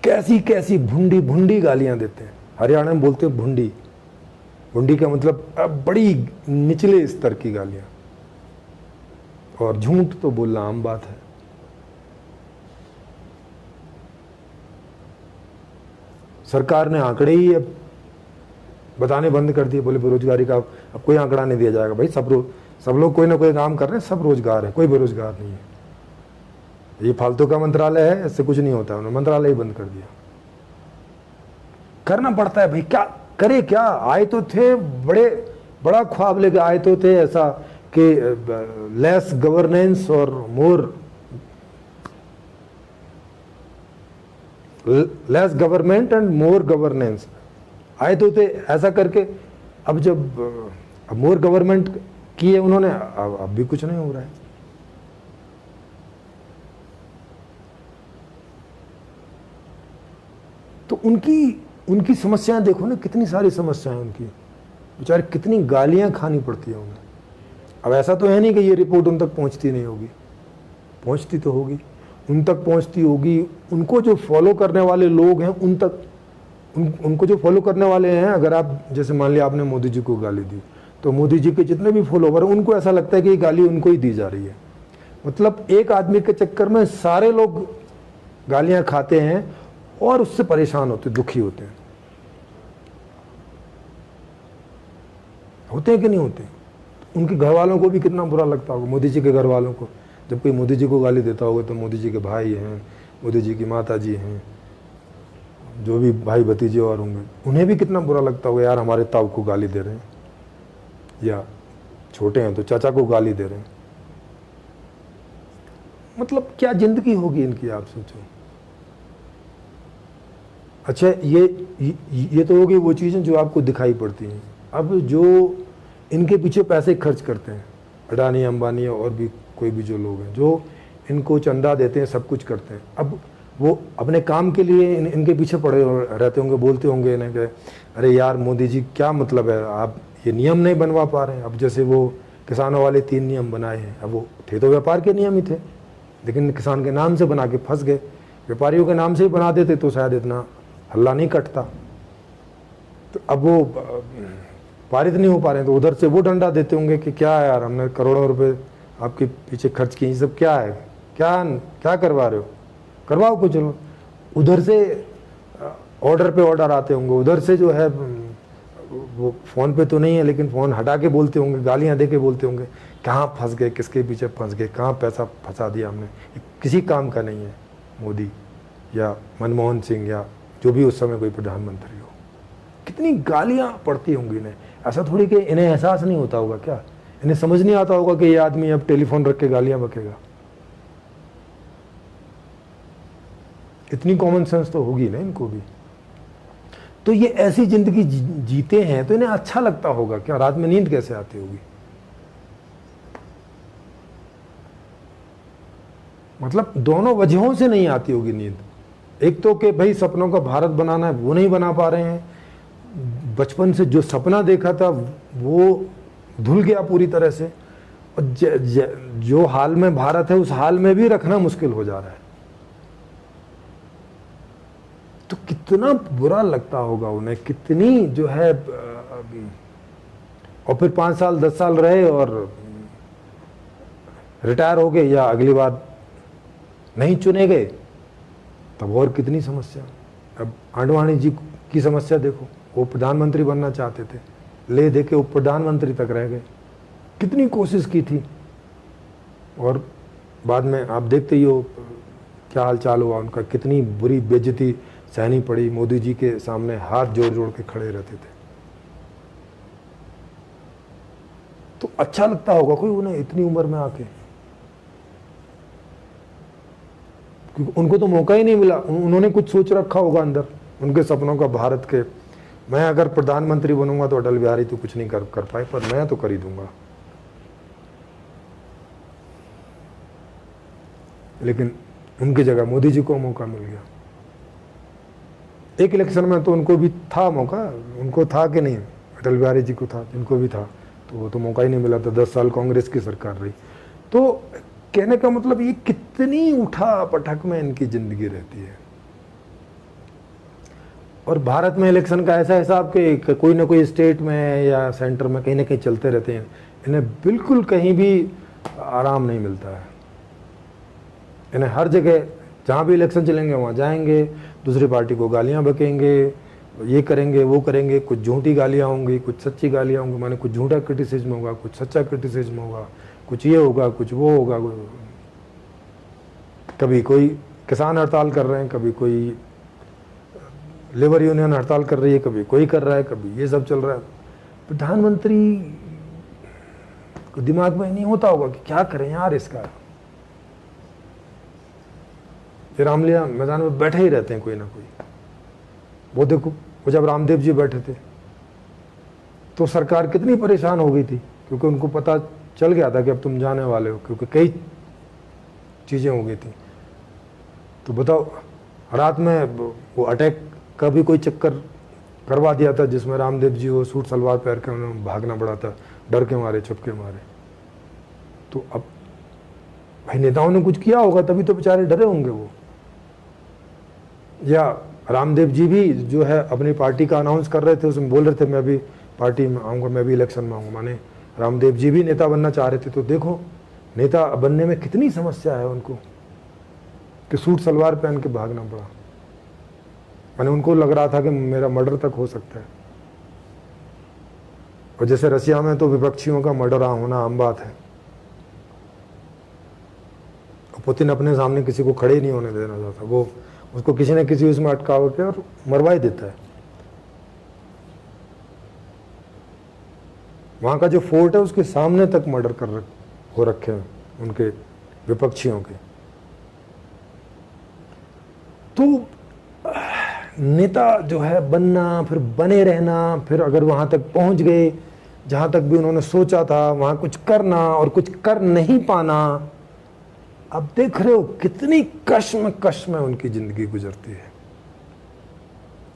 कैसी कैसी भुंडी भुंडी गालियां देते हैं। हरियाणा में बोलते हैं भुंडी। भुंडी का मतलब बड़ी निचले स्तर की गालियां। और झूठ तो बोलना आम बात है। सरकार ने आंकड़े ही अब बताने बंद कर दिए, बोले बेरोजगारी का अब कोई आंकड़ा नहीं दिया जाएगा। भाई सब लोग कोई ना कोई काम कर रहे हैं, सब रोजगार है, कोई बेरोजगार नहीं है। ये फालतू का मंत्रालय है, इससे कुछ नहीं होता। उन्होंने मंत्रालय ही बंद कर दिया। करना पड़ता है भाई, क्या करे, क्या आए तो थे, बड़ा ख्वाब लेके आए तो थे ऐसा कि लेस गवर्नेंस और more, less government and more governance आए तो थे ऐसा करके। अब जब मोर गवर्नमेंट की है उन्होंने, अब भी कुछ नहीं हो रहा है। तो उनकी समस्याएं देखो ना, कितनी सारी समस्याएं उनकी, बेचारे कितनी गालियां खानी पड़ती है उन्हें। अब ऐसा तो है नहीं कि ये रिपोर्ट उन तक पहुंचती नहीं होगी, पहुंचती तो होगी, उन तक पहुंचती होगी। उनको जो फॉलो करने वाले लोग हैं उन तक, उनको जो फॉलो करने वाले हैं, अगर आप जैसे मान लिया आपने मोदी जी को गाली दी, तो मोदी जी के जितने भी फॉलोवर हैं उनको ऐसा लगता है कि ये गाली उनको ही दी जा रही है। मतलब एक आदमी के चक्कर में सारे लोग गालियां खाते हैं और उससे परेशान होते, दुखी होते हैं। होते हैं कि नहीं होते? उनके घर वालों को भी कितना बुरा लगता होगा, मोदी जी के घर वालों को। जब कोई मोदी जी को गाली देता होगा तो मोदी जी के भाई हैं, मोदी जी की माता जी हैं, जो भी भाई भतीजे और होंगे, उन्हें भी कितना बुरा लगता होगा, यार हमारे ताऊ को गाली दे रहे हैं, या छोटे हैं तो चाचा को गाली दे रहे हैं। मतलब क्या जिंदगी होगी इनकी, आप सोचो। अच्छा, ये तो होगी वो चीज़ें जो आपको दिखाई पड़ती हैं। अब जो इनके पीछे पैसे खर्च करते हैं, अडानी अंबानी और भी कोई भी जो लोग हैं, जो इनको चंदा देते हैं, सब कुछ करते हैं, अब वो अपने काम के लिए इनके पीछे पड़े रहते होंगे, बोलते होंगे इन्हें कि अरे यार मोदी जी क्या मतलब है, आप ये नियम नहीं बनवा पा रहे हैं। अब जैसे वो किसानों वाले 3 नियम बनाए हैं, अब वो थे तो व्यापार के नियम ही थे, लेकिन किसान के नाम से बना के फंस गए। व्यापारियों के नाम से ही बना देते तो शायद इतना हल्ला नहीं कटता। तो अब वो पारित नहीं हो पा रहे हैं, तो उधर से वो डंडा देते होंगे कि क्या यार, हमने करोड़ों रुपए आपके पीछे खर्च किए, ये सब क्या है, क्या करवा रहे हो, करवाओ कुछ। चलो उधर से ऑर्डर पे ऑर्डर आते होंगे, उधर से जो है वो फ़ोन पे तो नहीं है लेकिन फ़ोन हटा के बोलते होंगे, गालियां दे के बोलते होंगे, कहाँ फंस गए, किसके पीछे फंस गए, कहाँ पैसा फंसा दिया हमने। किसी काम का नहीं है मोदी या मनमोहन सिंह या जो भी उस समय कोई प्रधानमंत्री हो। कितनी गालियां पड़ती होंगी इन्हें। ऐसा थोड़ी कि इन्हें एहसास नहीं होता होगा क्या, इन्हें समझ नहीं आता होगा कि ये आदमी अब टेलीफोन रख के गालियां बकेगा। इतनी कॉमन सेंस तो होगी ना इनको भी। तो ये ऐसी जिंदगी जीते हैं तो इन्हें अच्छा लगता होगा क्या, रात में नींद कैसे आती होगी। मतलब दोनों वजहों से नहीं आती होगी नींद। एक तो कि भाई सपनों का भारत बनाना है, वो नहीं बना पा रहे हैं, बचपन से जो सपना देखा था वो धुल गया पूरी तरह से, और जो हाल में भारत है उस हाल में भी रखना मुश्किल हो जा रहा है। तो कितना बुरा लगता होगा उन्हें, कितनी जो है। और फिर 5 साल 10 साल रहे और रिटायर हो गए या अगली बार नहीं चुने गए, तब और कितनी समस्या। अब आडवाणी जी की समस्या देखो, वो प्रधानमंत्री बनना चाहते थे, ले दे के वो प्रधानमंत्री तक रह गए। कितनी कोशिश की थी और बाद में आप देखते ही हो क्या हाल चाल हुआ उनका, कितनी बुरी बेइज्जती सहनी पड़ी। मोदी जी के सामने हाथ जोड़ जोड़ के खड़े रहते थे। तो अच्छा लगता होगा कोई उन्हें इतनी उम्र में आके, क्योंकि उनको तो मौका ही नहीं मिला। उन्होंने कुछ सोच रखा होगा अंदर उनके सपनों का भारत के, मैं अगर प्रधानमंत्री बनूंगा तो अटल बिहारी तो कुछ नहीं कर पाए, पर मैं तो कर ही दूंगा। लेकिन उनकी जगह मोदी जी को मौका मिल गया। एक इलेक्शन में तो उनको भी था मौका, उनको था कि नहीं, अटल बिहारी जी को था, इनको भी था, तो वो तो मौका ही नहीं मिला था। 10 साल कांग्रेस की सरकार रही। तो कहने का मतलब ये कितनी उठा पटक में इनकी जिंदगी रहती है। और भारत में इलेक्शन का ऐसा हिसाब कि कोई ना कोई स्टेट में या सेंटर में कहीं ना कहीं चलते रहते हैं, इन्हें बिल्कुल कहीं भी आराम नहीं मिलता है। इन्हें हर जगह जहाँ भी इलेक्शन चलेंगे वहाँ जाएंगे, दूसरी पार्टी को गालियाँ बकेंगे, ये करेंगे वो करेंगे, कुछ झूठी गालियाँ होंगी, कुछ सच्ची गालियाँ होंगी, माने कुछ झूठा क्रिटिसिज्म होगा, कुछ सच्चा क्रिटिसिज्म होगा, कुछ ये होगा, कुछ वो होगा। कभी कोई किसान हड़ताल कर रहे हैं, कभी कोई लेबर यूनियन हड़ताल कर रही है, कभी कोई कर रहा है, कभी ये सब चल रहा है। प्रधानमंत्री को दिमाग में नहीं होता होगा कि क्या करें यार इसका। ये रामलीला मैदान में बैठे ही रहते हैं कोई ना कोई। वो देखो, वो जब रामदेव जी बैठे थे तो सरकार कितनी परेशान हो गई थी, क्योंकि उनको पता चल गया था कि अब तुम जाने वाले हो, क्योंकि कई चीज़ें हो गई थी। तो बताओ, रात में वो अटैक का भी कोई चक्कर करवा दिया था जिसमें रामदेव जी वो सूट सलवार पहन के उन्हें भागना पड़ा था, डर के मारे, छुप के मारे। तो अब भाई नेताओं ने कुछ किया होगा तभी तो बेचारे डरे होंगे वो। या रामदेव जी भी जो है अपनी पार्टी का अनाउंस कर रहे थे, उसमें बोल रहे थे मैं भी पार्टी में आऊँगा, मैं भी इलेक्शन में आऊँगा। माने रामदेव जी भी नेता बनना चाह रहे थे। तो देखो नेता बनने में कितनी समस्या है उनको कि सूट सलवार पहन के भागना पड़ा। माने उनको लग रहा था कि मेरा मर्डर तक हो सकता है। और जैसे रसिया में तो विपक्षियों का मर्डर होना आम बात है। पुतिन अपने सामने किसी को खड़े नहीं होने देना चाहता, वो उसको किसी न किसी उसमें अटकाव के और मरवा ही देता है। वहां का जो फोर्ट है उसके सामने तक मर्डर हो रखे हैं उनके विपक्षियों के। तो नेता जो है बनना, फिर बने रहना, फिर अगर वहां तक पहुंच गए जहां तक भी उन्होंने सोचा था, वहां कुछ करना और कुछ कर नहीं पाना। अब देख रहे हो कितनी कश्म में उनकी जिंदगी गुजरती है।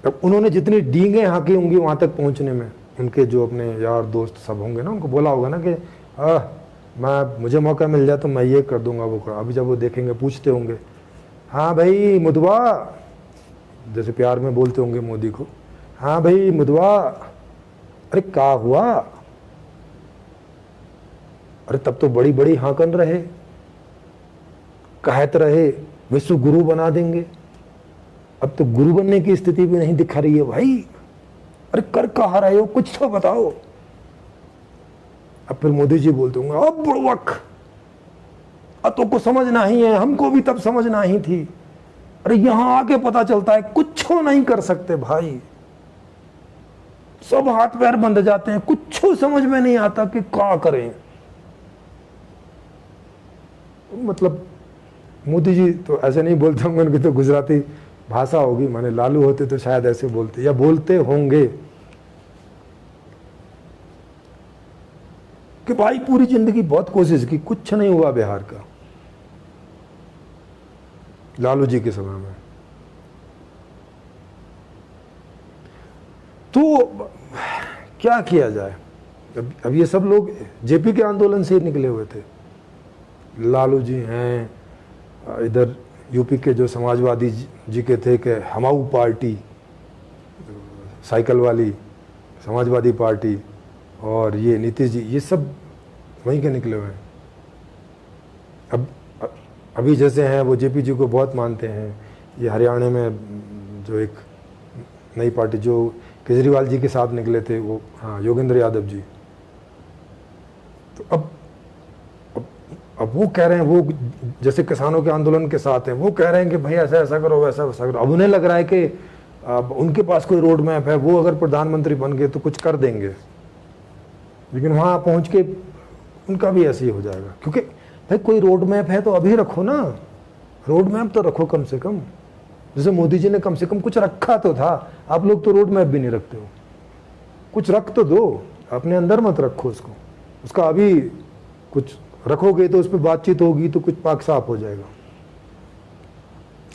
अब उन्होंने जितनी डींगे हाँकी होंगी वहां तक पहुंचने में, उनके जो अपने यार दोस्त सब होंगे ना, उनको बोला होगा ना कि मुझे मौका मिल जाए तो मैं ये कर दूंगा वो कर। अभी जब वो देखेंगे पूछते होंगे, हाँ भाई मुदवा, जैसे प्यार में बोलते होंगे मोदी को, हाँ भाई मुदवा, अरे क्या हुआ? अरे तब तो बड़ी बड़ी हाकन रहे, कहते रहे विश्व गुरु बना देंगे, अब तो गुरु बनने की स्थिति भी नहीं दिखा रही है भाई। अरे कर कहा रहे हो, कुछ तो बताओ। अब फिर मोदी जी बोलते होंगे, अब बुड़वक, अब तो को समझना ही है, हमको भी तब समझना ही थी। अरे यहां आके पता चलता है कुछ नहीं कर सकते भाई, सब हाथ पैर बंध जाते हैं, कुछ समझ में नहीं आता कि क्या करें। मतलब मोदी जी तो ऐसे नहीं बोलते होंगे, उनकी तो गुजराती भाषा होगी, माने लालू होते तो शायद ऐसे बोलते या बोलते होंगे कि भाई पूरी जिंदगी बहुत कोशिश की, कुछ नहीं हुआ बिहार का, लालू जी के समय में। तो क्या किया जाए? अब ये सब लोग जेपी के आंदोलन से ही निकले हुए थे। लालू जी हैं, इधर यूपी के जो समाजवादी जी के थे कि हमाऊ पार्टी, साइकिल वाली समाजवादी पार्टी, और ये नीतीश जी, ये सब वहीं के निकले हुए हैं। अब अभी जैसे हैं वो जेपी जी को बहुत मानते हैं। ये हरियाणा में जो एक नई पार्टी जो केजरीवाल जी के साथ निकले थे, वो हाँ योगेंद्र यादव जी, तो अब वो कह रहे हैं, वो जैसे किसानों के आंदोलन के साथ हैं, वो कह रहे हैं कि भाई ऐसा ऐसा करो, वैसा वैसा करो। अब उन्हें लग रहा है कि अब उनके पास कोई रोड मैप है, वो अगर प्रधानमंत्री बन गए तो कुछ कर देंगे, लेकिन वहां पहुंच के उनका भी ऐसे ही हो जाएगा। क्योंकि भाई कोई रोड मैप है तो अभी रखो ना, रोड मैप तो रखो कम से कम। जैसे मोदी जी ने कम से कम कुछ रखा तो था, आप लोग तो रोड मैप भी नहीं रखते हो। कुछ रख तो दो, अपने अंदर मत रखो उसको, उसका अभी कुछ रखोगे तो उस पर बातचीत होगी तो कुछ पाक साफ हो जाएगा।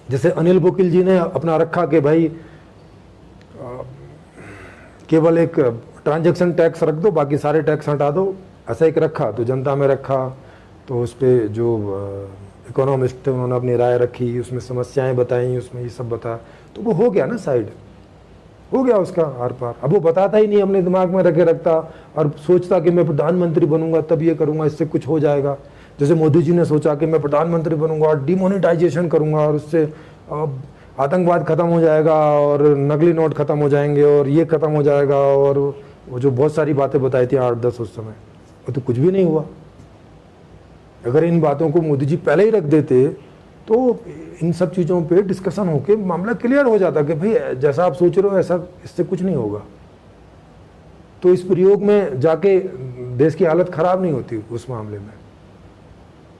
जैसे अनिल बोकिल जी ने अपना रखा कि भाई केवल एक ट्रांजैक्शन टैक्स रख दो, बाकी सारे टैक्स हटा दो, ऐसा एक रखा। तो जनता में रखा, तो उस पर जो इकोनॉमिस्ट थे उन्होंने अपनी राय रखी, उसमें समस्याएं बताई, उसमें ये सब बताया, तो वो हो गया ना, साइड हो गया उसका आर पार। अब वो बताता ही नहीं, अपने दिमाग में रखे रखता और सोचता कि मैं प्रधानमंत्री बनूंगा तब ये करूंगा, इससे कुछ हो जाएगा। जैसे मोदी जी ने सोचा कि मैं प्रधानमंत्री बनूंगा और डिमोनेटाइजेशन करूंगा और उससे आतंकवाद खत्म हो जाएगा और नकली नोट खत्म हो जाएंगे और ये खत्म हो जाएगा, और वो जो बहुत सारी बातें बताई थी 8-10 उस समय, वो तो कुछ भी नहीं हुआ। अगर इन बातों को मोदी जी पहले ही रख देते तो इन सब चीज़ों पे डिस्कशन होके मामला क्लियर हो जाता कि भाई जैसा आप सोच रहे हो ऐसा, इससे कुछ नहीं होगा। तो इस प्रयोग में जाके देश की हालत खराब नहीं होती, उस मामले में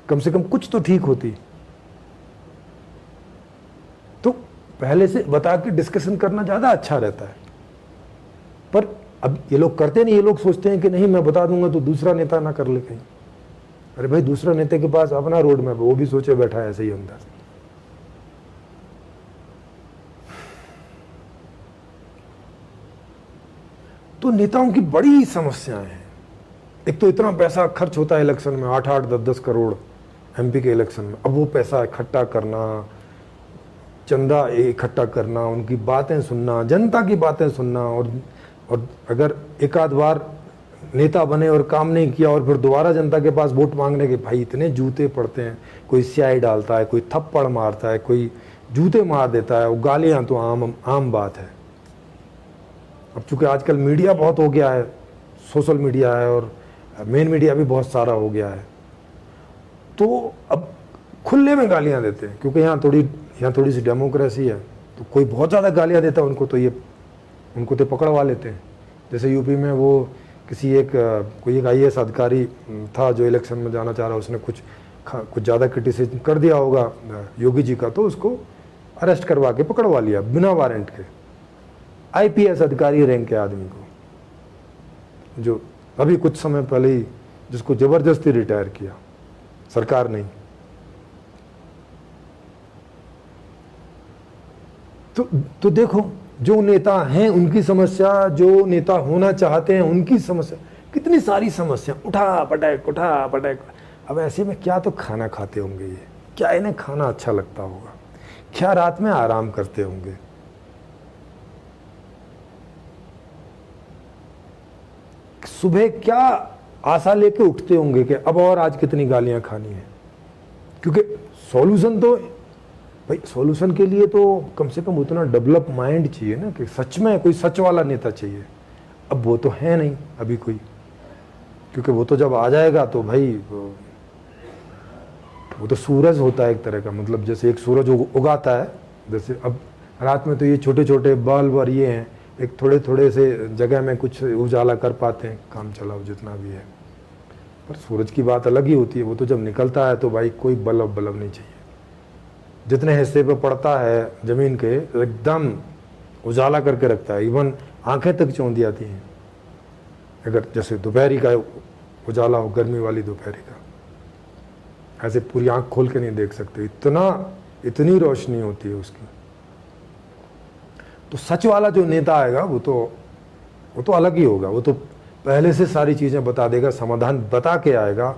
कम से कम कुछ तो ठीक होती। तो पहले से बता के डिस्कशन करना ज़्यादा अच्छा रहता है। पर अब ये लोग करते नहीं, ये लोग सोचते हैं कि नहीं मैं बता दूंगा तो दूसरा नेता ना कर ले कहीं। अरे भाई दूसरा नेता के पास अपना रोड मैप, वो भी सोचे बैठा है ऐसे ही अंदर। तो नेताओं की बड़ी समस्याएं हैं। एक तो इतना पैसा खर्च होता है इलेक्शन में, 8-8, 10-10 करोड़ एमपी के इलेक्शन में। अब वो पैसा इकट्ठा करना, चंदा इकट्ठा करना, उनकी बातें सुनना, जनता की बातें सुनना, और अगर एक आध बार नेता बने और काम नहीं किया और फिर दोबारा जनता के पास वोट मांगने के, भाई इतने जूते पड़ते हैं। कोई स्याही डालता है, कोई थप्पड़ मारता है, कोई जूते मार देता है, वो गालियां तो आम बात है। अब चूंकि आजकल मीडिया बहुत हो गया है, सोशल मीडिया है और मेन मीडिया भी बहुत सारा हो गया है, तो अब खुले में गालियां देते हैं, क्योंकि यहाँ थोड़ी सी डेमोक्रेसी है। तो कोई बहुत ज़्यादा गालियां देता है उनको तो पकड़वा लेते हैं। जैसे यूपी में वो कोई एक IAS अधिकारी था जो इलेक्शन में जाना चाह रहा, उसने कुछ ज़्यादा क्रिटिसिज्म कर दिया होगा योगी जी का, तो उसको अरेस्ट करवा के पकड़वा लिया बिना वारंट के। IPS अधिकारी रैंक के आदमी को, जो अभी कुछ समय पहले ही जिसको जबरदस्ती रिटायर किया सरकार ने। तो देखो, जो नेता हैं उनकी समस्या, जो नेता होना चाहते हैं उनकी समस्या, कितनी सारी समस्या, उठा पटक। अब ऐसे में क्या तो खाना खाते होंगे ये, क्या इन्हें खाना अच्छा लगता होगा, क्या रात में आराम करते होंगे, सुबह क्या आशा लेके उठते होंगे कि अब और आज कितनी गालियां खानी है। क्योंकि सॉल्यूशन के लिए तो कम से कम उतना डेवलप माइंड चाहिए ना, कि सच में कोई सच वाला नेता चाहिए। अब वो तो है नहीं अभी कोई, क्योंकि वो तो जब आ जाएगा तो भाई वो तो सूरज होता है एक तरह का, मतलब जैसे एक सूरज उगाता है, जैसे अब रात में तो ये छोटे छोटे बल्ब और ये हैं, एक थोड़े थोड़े से जगह में कुछ उजाला कर पाते हैं, काम चलाओ जितना भी है। पर सूरज की बात अलग ही होती है, वो तो जब निकलता है तो भाई कोई बल्ब नहीं चाहिए। जितने हिस्से पे पड़ता है जमीन के एकदम उजाला करके रखता है, इवन आंखें तक चौंधी आती हैं अगर जैसे दोपहरी का उजाला हो, गर्मी वाली दोपहरी का, ऐसे पूरी आंख खोल के नहीं देख सकते, इतनी रोशनी होती है उसकी। तो सच वाला जो नेता आएगा वो तो अलग ही होगा, वो तो पहले से सारी चीजें बता देगा, समाधान बता के आएगा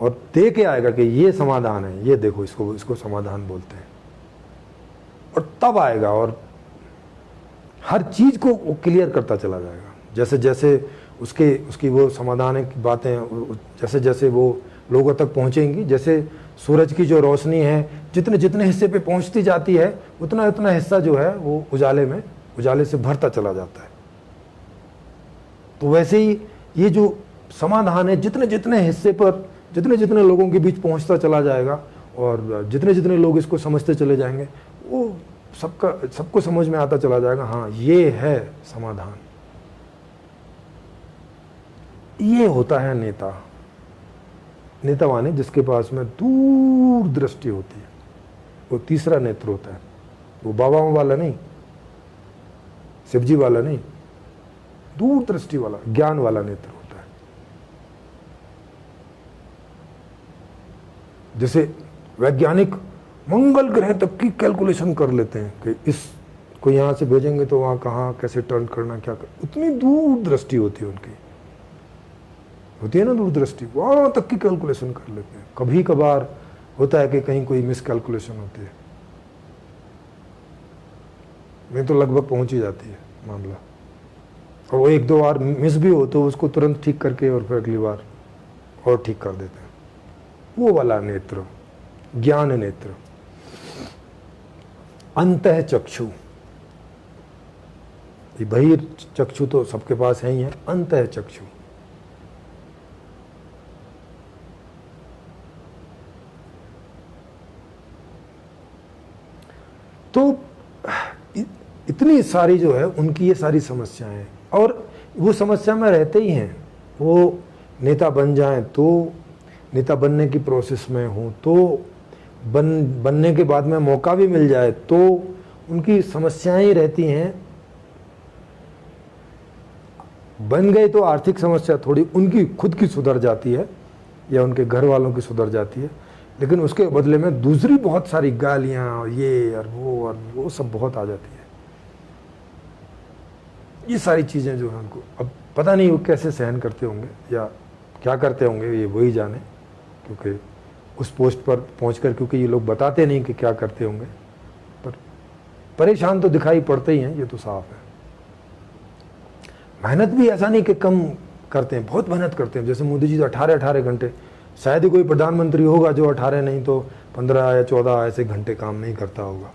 और दे के आएगा कि ये समाधान है, ये देखो इसको समाधान बोलते हैं। और तब आएगा और हर चीज को वो क्लियर करता चला जाएगा, जैसे जैसे उसकी वो समाधान की बातें जैसे जैसे वो लोगों तक पहुंचेंगी। जैसे सूरज की जो रोशनी है जितने हिस्से पे पहुंचती जाती है, उतना हिस्सा जो है वो उजाले से भरता चला जाता है। तो वैसे ही ये जो समाधान है जितने हिस्से पर जितने लोगों के बीच पहुंचता चला जाएगा और जितने लोग इसको समझते चले जाएंगे, वो सबको समझ में आता चला जाएगा, हाँ ये है समाधान। ये होता है नेता माने जिसके पास में दूर दृष्टि होती है, वो तीसरा नेत्र होता है। वो बाबाओं वाला नहीं, शिवजी वाला नहीं, दूर दृष्टि वाला, ज्ञान वाला नेत्र होता है। जैसे वैज्ञानिक मंगल ग्रह तक की कैलकुलेशन कर लेते हैं कि इसको यहां से भेजेंगे तो वहां कहां कैसे टर्न करना, क्या कर, उतनी दूर दृष्टि होती है उनकी, होती है ना दूरदृष्टि, वहां तक की कैलकुलेशन कर लेते हैं। कभी कभार होता है कि कहीं कोई मिस कैलकुलेशन होती है, नहीं तो लगभग पहुंच ही जाती है मामला, और वो एक दो बार मिस भी हो तो उसको तुरंत ठीक करके और फिर अगली बार और ठीक कर देते हैं। वो वाला नेत्र, ज्ञान नेत्र। अंतः चक्षु, ये बहिर चक्षु तो सबके पास है ही है, अंतः चक्षु तो इतनी सारी जो है उनकी ये सारी समस्याएं हैं, और वो समस्या में रहते ही हैं। वो नेता बन जाएं तो, नेता बनने की प्रोसेस में हो तो, बनने के बाद में मौका भी मिल जाए तो उनकी समस्याएं ही रहती हैं। बन गए तो आर्थिक समस्या थोड़ी उनकी खुद की सुधर जाती है या उनके घर वालों की सुधर जाती है, लेकिन उसके बदले में दूसरी बहुत सारी गालियां और ये और वो सब बहुत आ जाती है। ये सारी चीजें जो है उनको अब पता नहीं वो कैसे सहन करते होंगे या क्या करते होंगे, ये वही जाने, क्योंकि उस पोस्ट पर पहुंचकर क्योंकि ये लोग बताते नहीं कि क्या करते होंगे, पर परेशान तो दिखाई पड़ते ही हैं, ये तो साफ है। मेहनत भी ऐसा नहीं कि कम करते हैं, बहुत मेहनत करते हैं। जैसे मोदी जी 18 घंटे, शायद ही कोई प्रधानमंत्री होगा जो 18 नहीं तो 15 या 14 ऐसे घंटे काम नहीं करता होगा।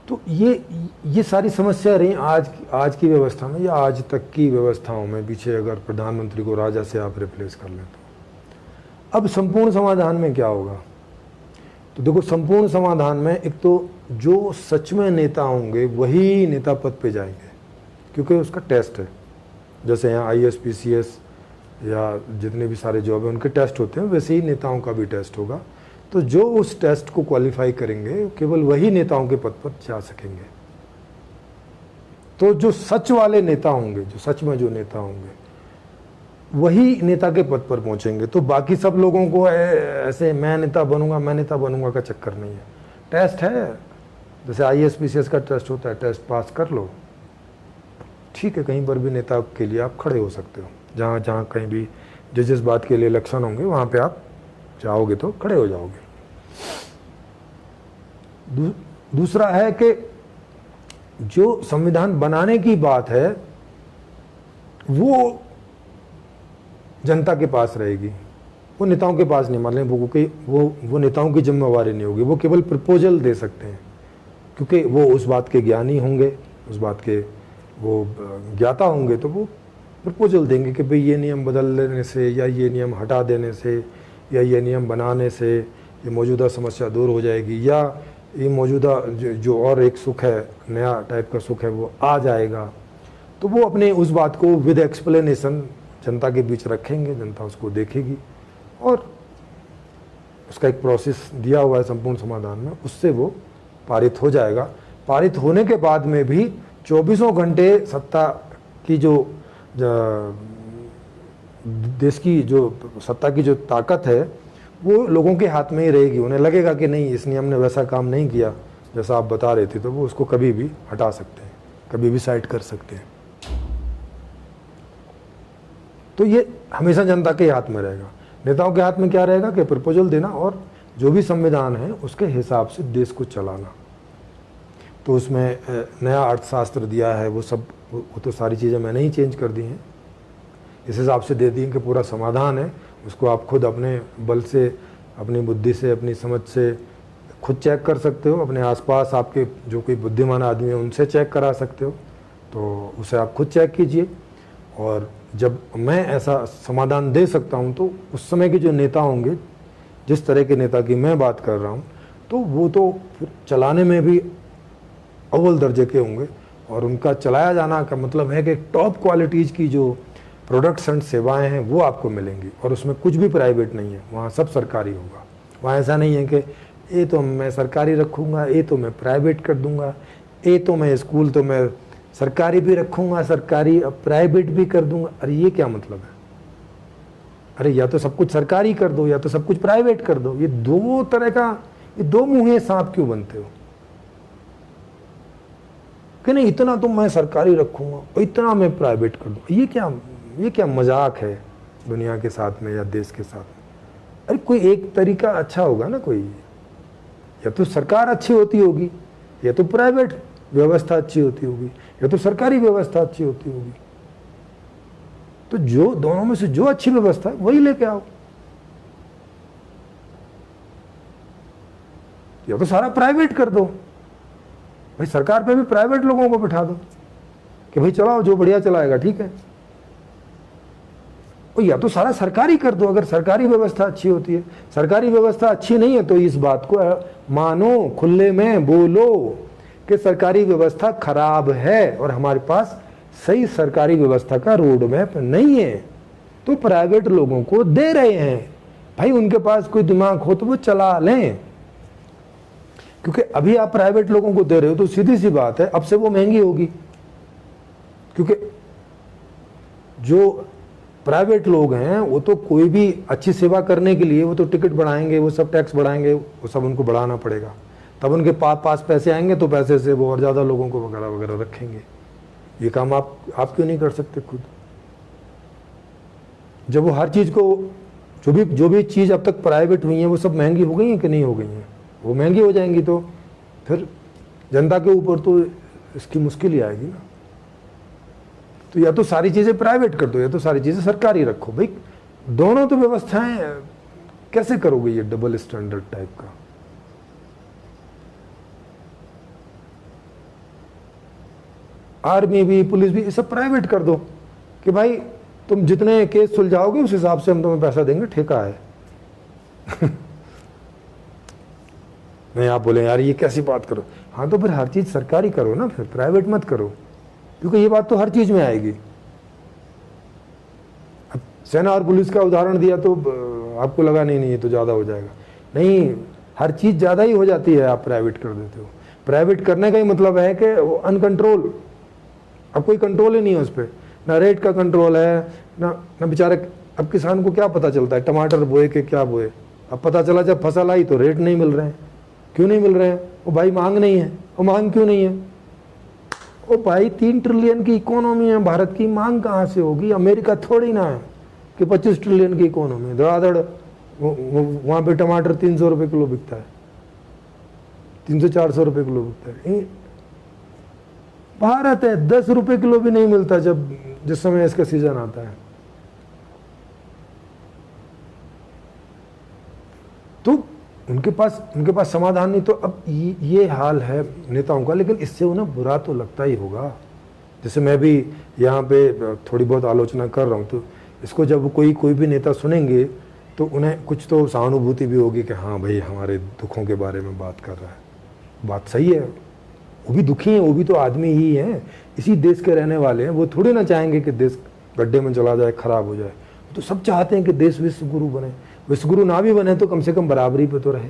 तो तो ये सारी समस्या रही आज की व्यवस्था में या आज तक की व्यवस्थाओं में। पीछे अगर प्रधानमंत्री को राजा से आप रिप्लेस कर लें तो अब संपूर्ण समाधान में क्या होगा? तो देखो, संपूर्ण समाधान में एक तो जो सच में नेता होंगे वही नेता पद पे जाएंगे, क्योंकि उसका टेस्ट है। जैसे यहाँ IAS PCS या जितने भी सारे जॉब हैं उनके टेस्ट होते हैं, वैसे ही नेताओं का भी टेस्ट होगा। तो जो उस टेस्ट को क्वालिफाई करेंगे केवल वही नेताओं के पद पर जा सकेंगे। तो जो सच वाले नेता होंगे, जो सच में जो नेता होंगे, वही नेता के पद पर पहुंचेंगे। तो बाकी सब लोगों को ऐसे मैं नेता बनूंगा का चक्कर नहीं है। टेस्ट है, जैसे IAS PCS का टेस्ट होता है, टेस्ट पास कर लो, ठीक है, कहीं पर भी नेता के लिए आप खड़े हो सकते हो। जहाँ जहाँ कहीं भी जिस बात के लिए इलेक्शन होंगे वहाँ पे आप जाओगे तो खड़े हो जाओगे। दूसरा है कि जो संविधान बनाने की बात है वो जनता के पास रहेगी, वो नेताओं के पास नहीं। मान लें वो नेताओं की जिम्मेवारी नहीं होगी, वो केवल प्रपोजल दे सकते हैं, क्योंकि वो उस बात के ज्ञानी होंगे, उस बात के वो ज्ञाता होंगे। तो वो प्रपोजल देंगे कि भाई ये नियम बदल देने से या ये नियम हटा देने से या ये नियम बनाने से ये मौजूदा समस्या दूर हो जाएगी, या ये मौजूदा जो और एक सुख है, नया टाइप का सुख है, वो आ जाएगा। तो वो अपने उस बात को विद एक्सप्लेनेशन जनता के बीच रखेंगे, जनता उसको देखेगी और उसका एक प्रोसेस दिया हुआ है संपूर्ण समाधान में, उससे वो पारित हो जाएगा। पारित होने के बाद में भी 24 घंटे सत्ता की जो देश की जो सत्ता की जो ताकत है वो लोगों के हाथ में ही रहेगी। उन्हें लगेगा कि नहीं, इस नियम ने वैसा काम नहीं किया जैसा आप बता रहे थे, तो वो उसको कभी भी हटा सकते हैं, कभी भी साइड कर सकते हैं। तो ये हमेशा जनता के हाथ में रहेगा। नेताओं के हाथ में क्या रहेगा कि प्रपोजल देना और जो भी संविधान है उसके हिसाब से देश को चलाना। तो उसमें नया अर्थशास्त्र दिया है, वो तो सारी चीज़ें मैंने ही चेंज कर दी हैं, इस हिसाब से दे दी कि पूरा समाधान है, उसको आप खुद अपने बल से, अपनी बुद्धि से, अपनी समझ से खुद चेक कर सकते हो। अपने आसपास आपके जो कोई बुद्धिमान आदमी है उनसे चेक करा सकते हो, तो उसे आप खुद चेक कीजिए। और जब मैं ऐसा समाधान दे सकता हूँ तो उस समय के जो नेता होंगे, जिस तरह के नेता की मैं बात कर रहा हूँ, तो वो तो फिर चलाने में भी अव्वल दर्जे के होंगे। और उनका चलाया जाना का मतलब है कि टॉप क्वालिटीज़ की जो प्रोडक्ट्स एंड सेवाएं हैं वो आपको मिलेंगी, और उसमें कुछ भी प्राइवेट नहीं है, वहाँ सब सरकारी होगा। वहाँ ऐसा नहीं है कि ये तो मैं सरकारी रखूँगा, ये तो मैं प्राइवेट कर दूँगा, ये तो मैं स्कूल तो मैं सरकारी भी रखूँगा, सरकारी प्राइवेट भी कर दूँगा। अरे ये क्या मतलब है? अरे या तो सब कुछ सरकारी कर दो या तो सब कुछ प्राइवेट कर दो। ये दो तरह का, ये दो मुँहे सांप क्यों बनते हो कि नहीं इतना तो मैं सरकारी रखूँगा, इतना मैं प्राइवेट कर दूँ? ये क्या मजाक है दुनिया के साथ में या देश के साथ में? अरे कोई एक तरीका अच्छा होगा ना, कोई या तो सरकार अच्छी होती होगी, या तो प्राइवेट व्यवस्था अच्छी होती होगी, या तो सरकारी व्यवस्था अच्छी होती होगी। तो जो दोनों में से जो अच्छी व्यवस्था है वही लेके आओ। या तो सारा प्राइवेट कर दो, भाई सरकार पे भी प्राइवेट लोगों को बिठा दो कि भाई चलाओ, जो बढ़िया चलाएगा ठीक है। और या तो सारा सरकारी कर दो अगर सरकारी व्यवस्था अच्छी होती है। सरकारी व्यवस्था अच्छी नहीं है तो इस बात को मानो, खुले में बोलो कि सरकारी व्यवस्था खराब है और हमारे पास सही सरकारी व्यवस्था का रोड मैप नहीं है, तो प्राइवेट लोगों को दे रहे हैं। भाई उनके पास कोई दिमाग हो तो वो चला लें, क्योंकि अभी आप प्राइवेट लोगों को दे रहे हो तो सीधी सी बात है अब से वो महंगी होगी, क्योंकि जो प्राइवेट लोग हैं वो तो कोई भी अच्छी सेवा करने के लिए वो तो टिकट बढ़ाएंगे, वो सब टैक्स बढ़ाएंगे, वो सब उनको बढ़ाना पड़ेगा, तब उनके पास पैसे आएंगे तो पैसे से वो और ज़्यादा लोगों को वगैरह वगैरह रखेंगे। ये काम आप क्यों नहीं कर सकते खुद? जब वो हर चीज़ को, जो भी चीज़ अब तक प्राइवेट हुई है वो सब महंगी हो गई हैं कि नहीं हो गई हैं? वो महंगी हो जाएंगी तो फिर जनता के ऊपर तो इसकी मुश्किल ही आएगी ना। तो या तो सारी चीज़ें प्राइवेट कर दो या तो सारी चीज़ें सरकारी रखो। भाई दोनों तो व्यवस्थाएं कैसे करोगे ये डबल स्टैंडर्ड टाइप का? आर्मी भी, पुलिस भी, ये सब प्राइवेट कर दो कि भाई तुम जितने केस सुलझाओगे उस हिसाब से हम तुम्हें पैसा देंगे, ठेका है। नहीं, आप बोले यार ये कैसी बात करो, हाँ तो फिर हर चीज सरकारी करो ना, फिर प्राइवेट मत करो, क्योंकि ये बात तो हर चीज में आएगी। अब सेना और पुलिस का उदाहरण दिया तो आपको लगा नहीं नहीं ये तो ज्यादा हो जाएगा, नहीं, हर चीज ज्यादा ही हो जाती है आप प्राइवेट कर देते हो। प्राइवेट करने का ही मतलब है कि वो अनकंट्रोल, अब कोई कंट्रोल ही नहीं है उस पर, ना रेट का कंट्रोल है, ना बेचारे, अब किसान को क्या पता चलता है टमाटर बोए के क्या बोए, अब पता चला जब फसल आई तो रेट नहीं मिल रहे हैं। क्यों नहीं मिल रहे हैं? वो भाई मांग नहीं है। वो मांग क्यों नहीं है? वो भाई 3 ट्रिलियन की इकोनॉमी है भारत की, मांग कहाँ से होगी? अमेरिका थोड़ी ना है कि 25 ट्रिलियन की इकोनॉमी, धड़ाधड़ वहाँ पे टमाटर 300 रुपये किलो बिकता है, 300-400 रुपये किलो बिकता है। भारत है 10 रुपये किलो भी नहीं मिलता जब जिस समय इसका सीजन आता है। तो उनके पास समाधान नहीं। तो अब ये हाल है नेताओं का, लेकिन इससे उन्हें बुरा तो लगता ही होगा। जैसे मैं भी यहाँ पे थोड़ी बहुत आलोचना कर रहा हूँ, तो इसको जब कोई भी नेता सुनेंगे तो उन्हें कुछ तो सहानुभूति भी होगी कि हाँ भाई हमारे दुखों के बारे में बात कर रहा है। बात सही है, वो भी दुखी हैं, वो भी तो आदमी ही हैं, इसी देश के रहने वाले हैं। वो थोड़ी ना चाहेंगे कि देश गड्ढे में चला जाए, खराब हो जाए। तो सब चाहते हैं कि देश विश्व गुरु बने, विश्व गुरु ना भी बने तो कम से कम बराबरी पे तो रहे,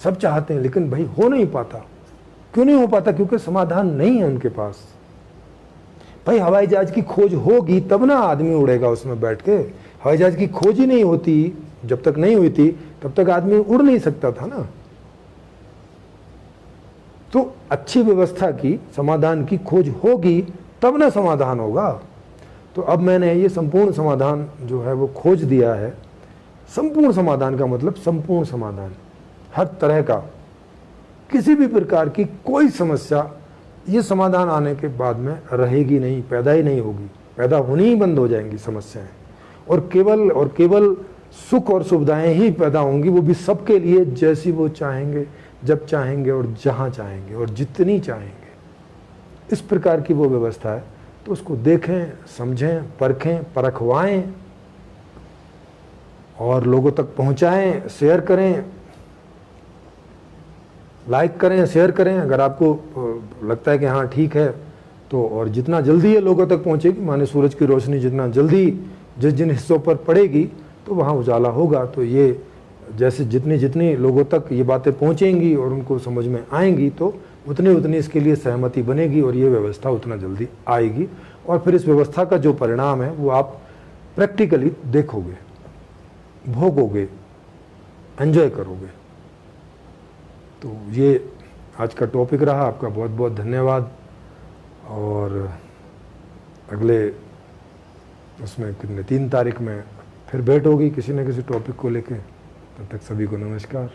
सब चाहते हैं। लेकिन भाई हो नहीं पाता। क्यों नहीं हो पाता? क्योंकि समाधान नहीं है उनके पास। भाई हवाई जहाज की खोज होगी तब ना आदमी उड़ेगा उसमें बैठ के। हवाई जहाज की खोज ही नहीं होती, जब तक नहीं हुई थी तब तक आदमी उड़ नहीं सकता था ना। तो अच्छी व्यवस्था की, समाधान की खोज होगी तब ना समाधान होगा। तो अब मैंने ये संपूर्ण समाधान जो है वो खोज दिया है। संपूर्ण समाधान का मतलब संपूर्ण समाधान, हर तरह का, किसी भी प्रकार की कोई समस्या ये समाधान आने के बाद में रहेगी नहीं, पैदा ही नहीं होगी, पैदा होनी ही बंद हो जाएंगी समस्याएं, और केवल सुख और सुविधाएं ही पैदा होंगी, वो भी सबके लिए, जैसी वो चाहेंगे, जब चाहेंगे और जहां चाहेंगे और जितनी चाहेंगे। इस प्रकार की वो व्यवस्था है। तो उसको देखें, समझें, परखें, परखवाएं और लोगों तक पहुंचाएं, शेयर करें, लाइक करें, शेयर करें। अगर आपको लगता है कि हाँ ठीक है तो, और जितना जल्दी ये लोगों तक पहुंचेगी, माने सूरज की रोशनी जितना जल्दी जिन हिस्सों पर पड़ेगी तो वहाँ उजाला होगा। तो ये जैसे जितनी लोगों तक ये बातें पहुँचेंगी और उनको समझ में आएंगी तो उतनी इसके लिए सहमति बनेगी और ये व्यवस्था उतना जल्दी आएगी। और फिर इस व्यवस्था का जो परिणाम है वो आप प्रैक्टिकली देखोगे, भोगोगे, एंजॉय करोगे। तो ये आज का टॉपिक रहा। आपका बहुत बहुत धन्यवाद। और अगले उसमें कितने 3 तारीख में फिर भेंट होगी किसी न किसी टॉपिक को लेके। तब तक सभी को नमस्कार।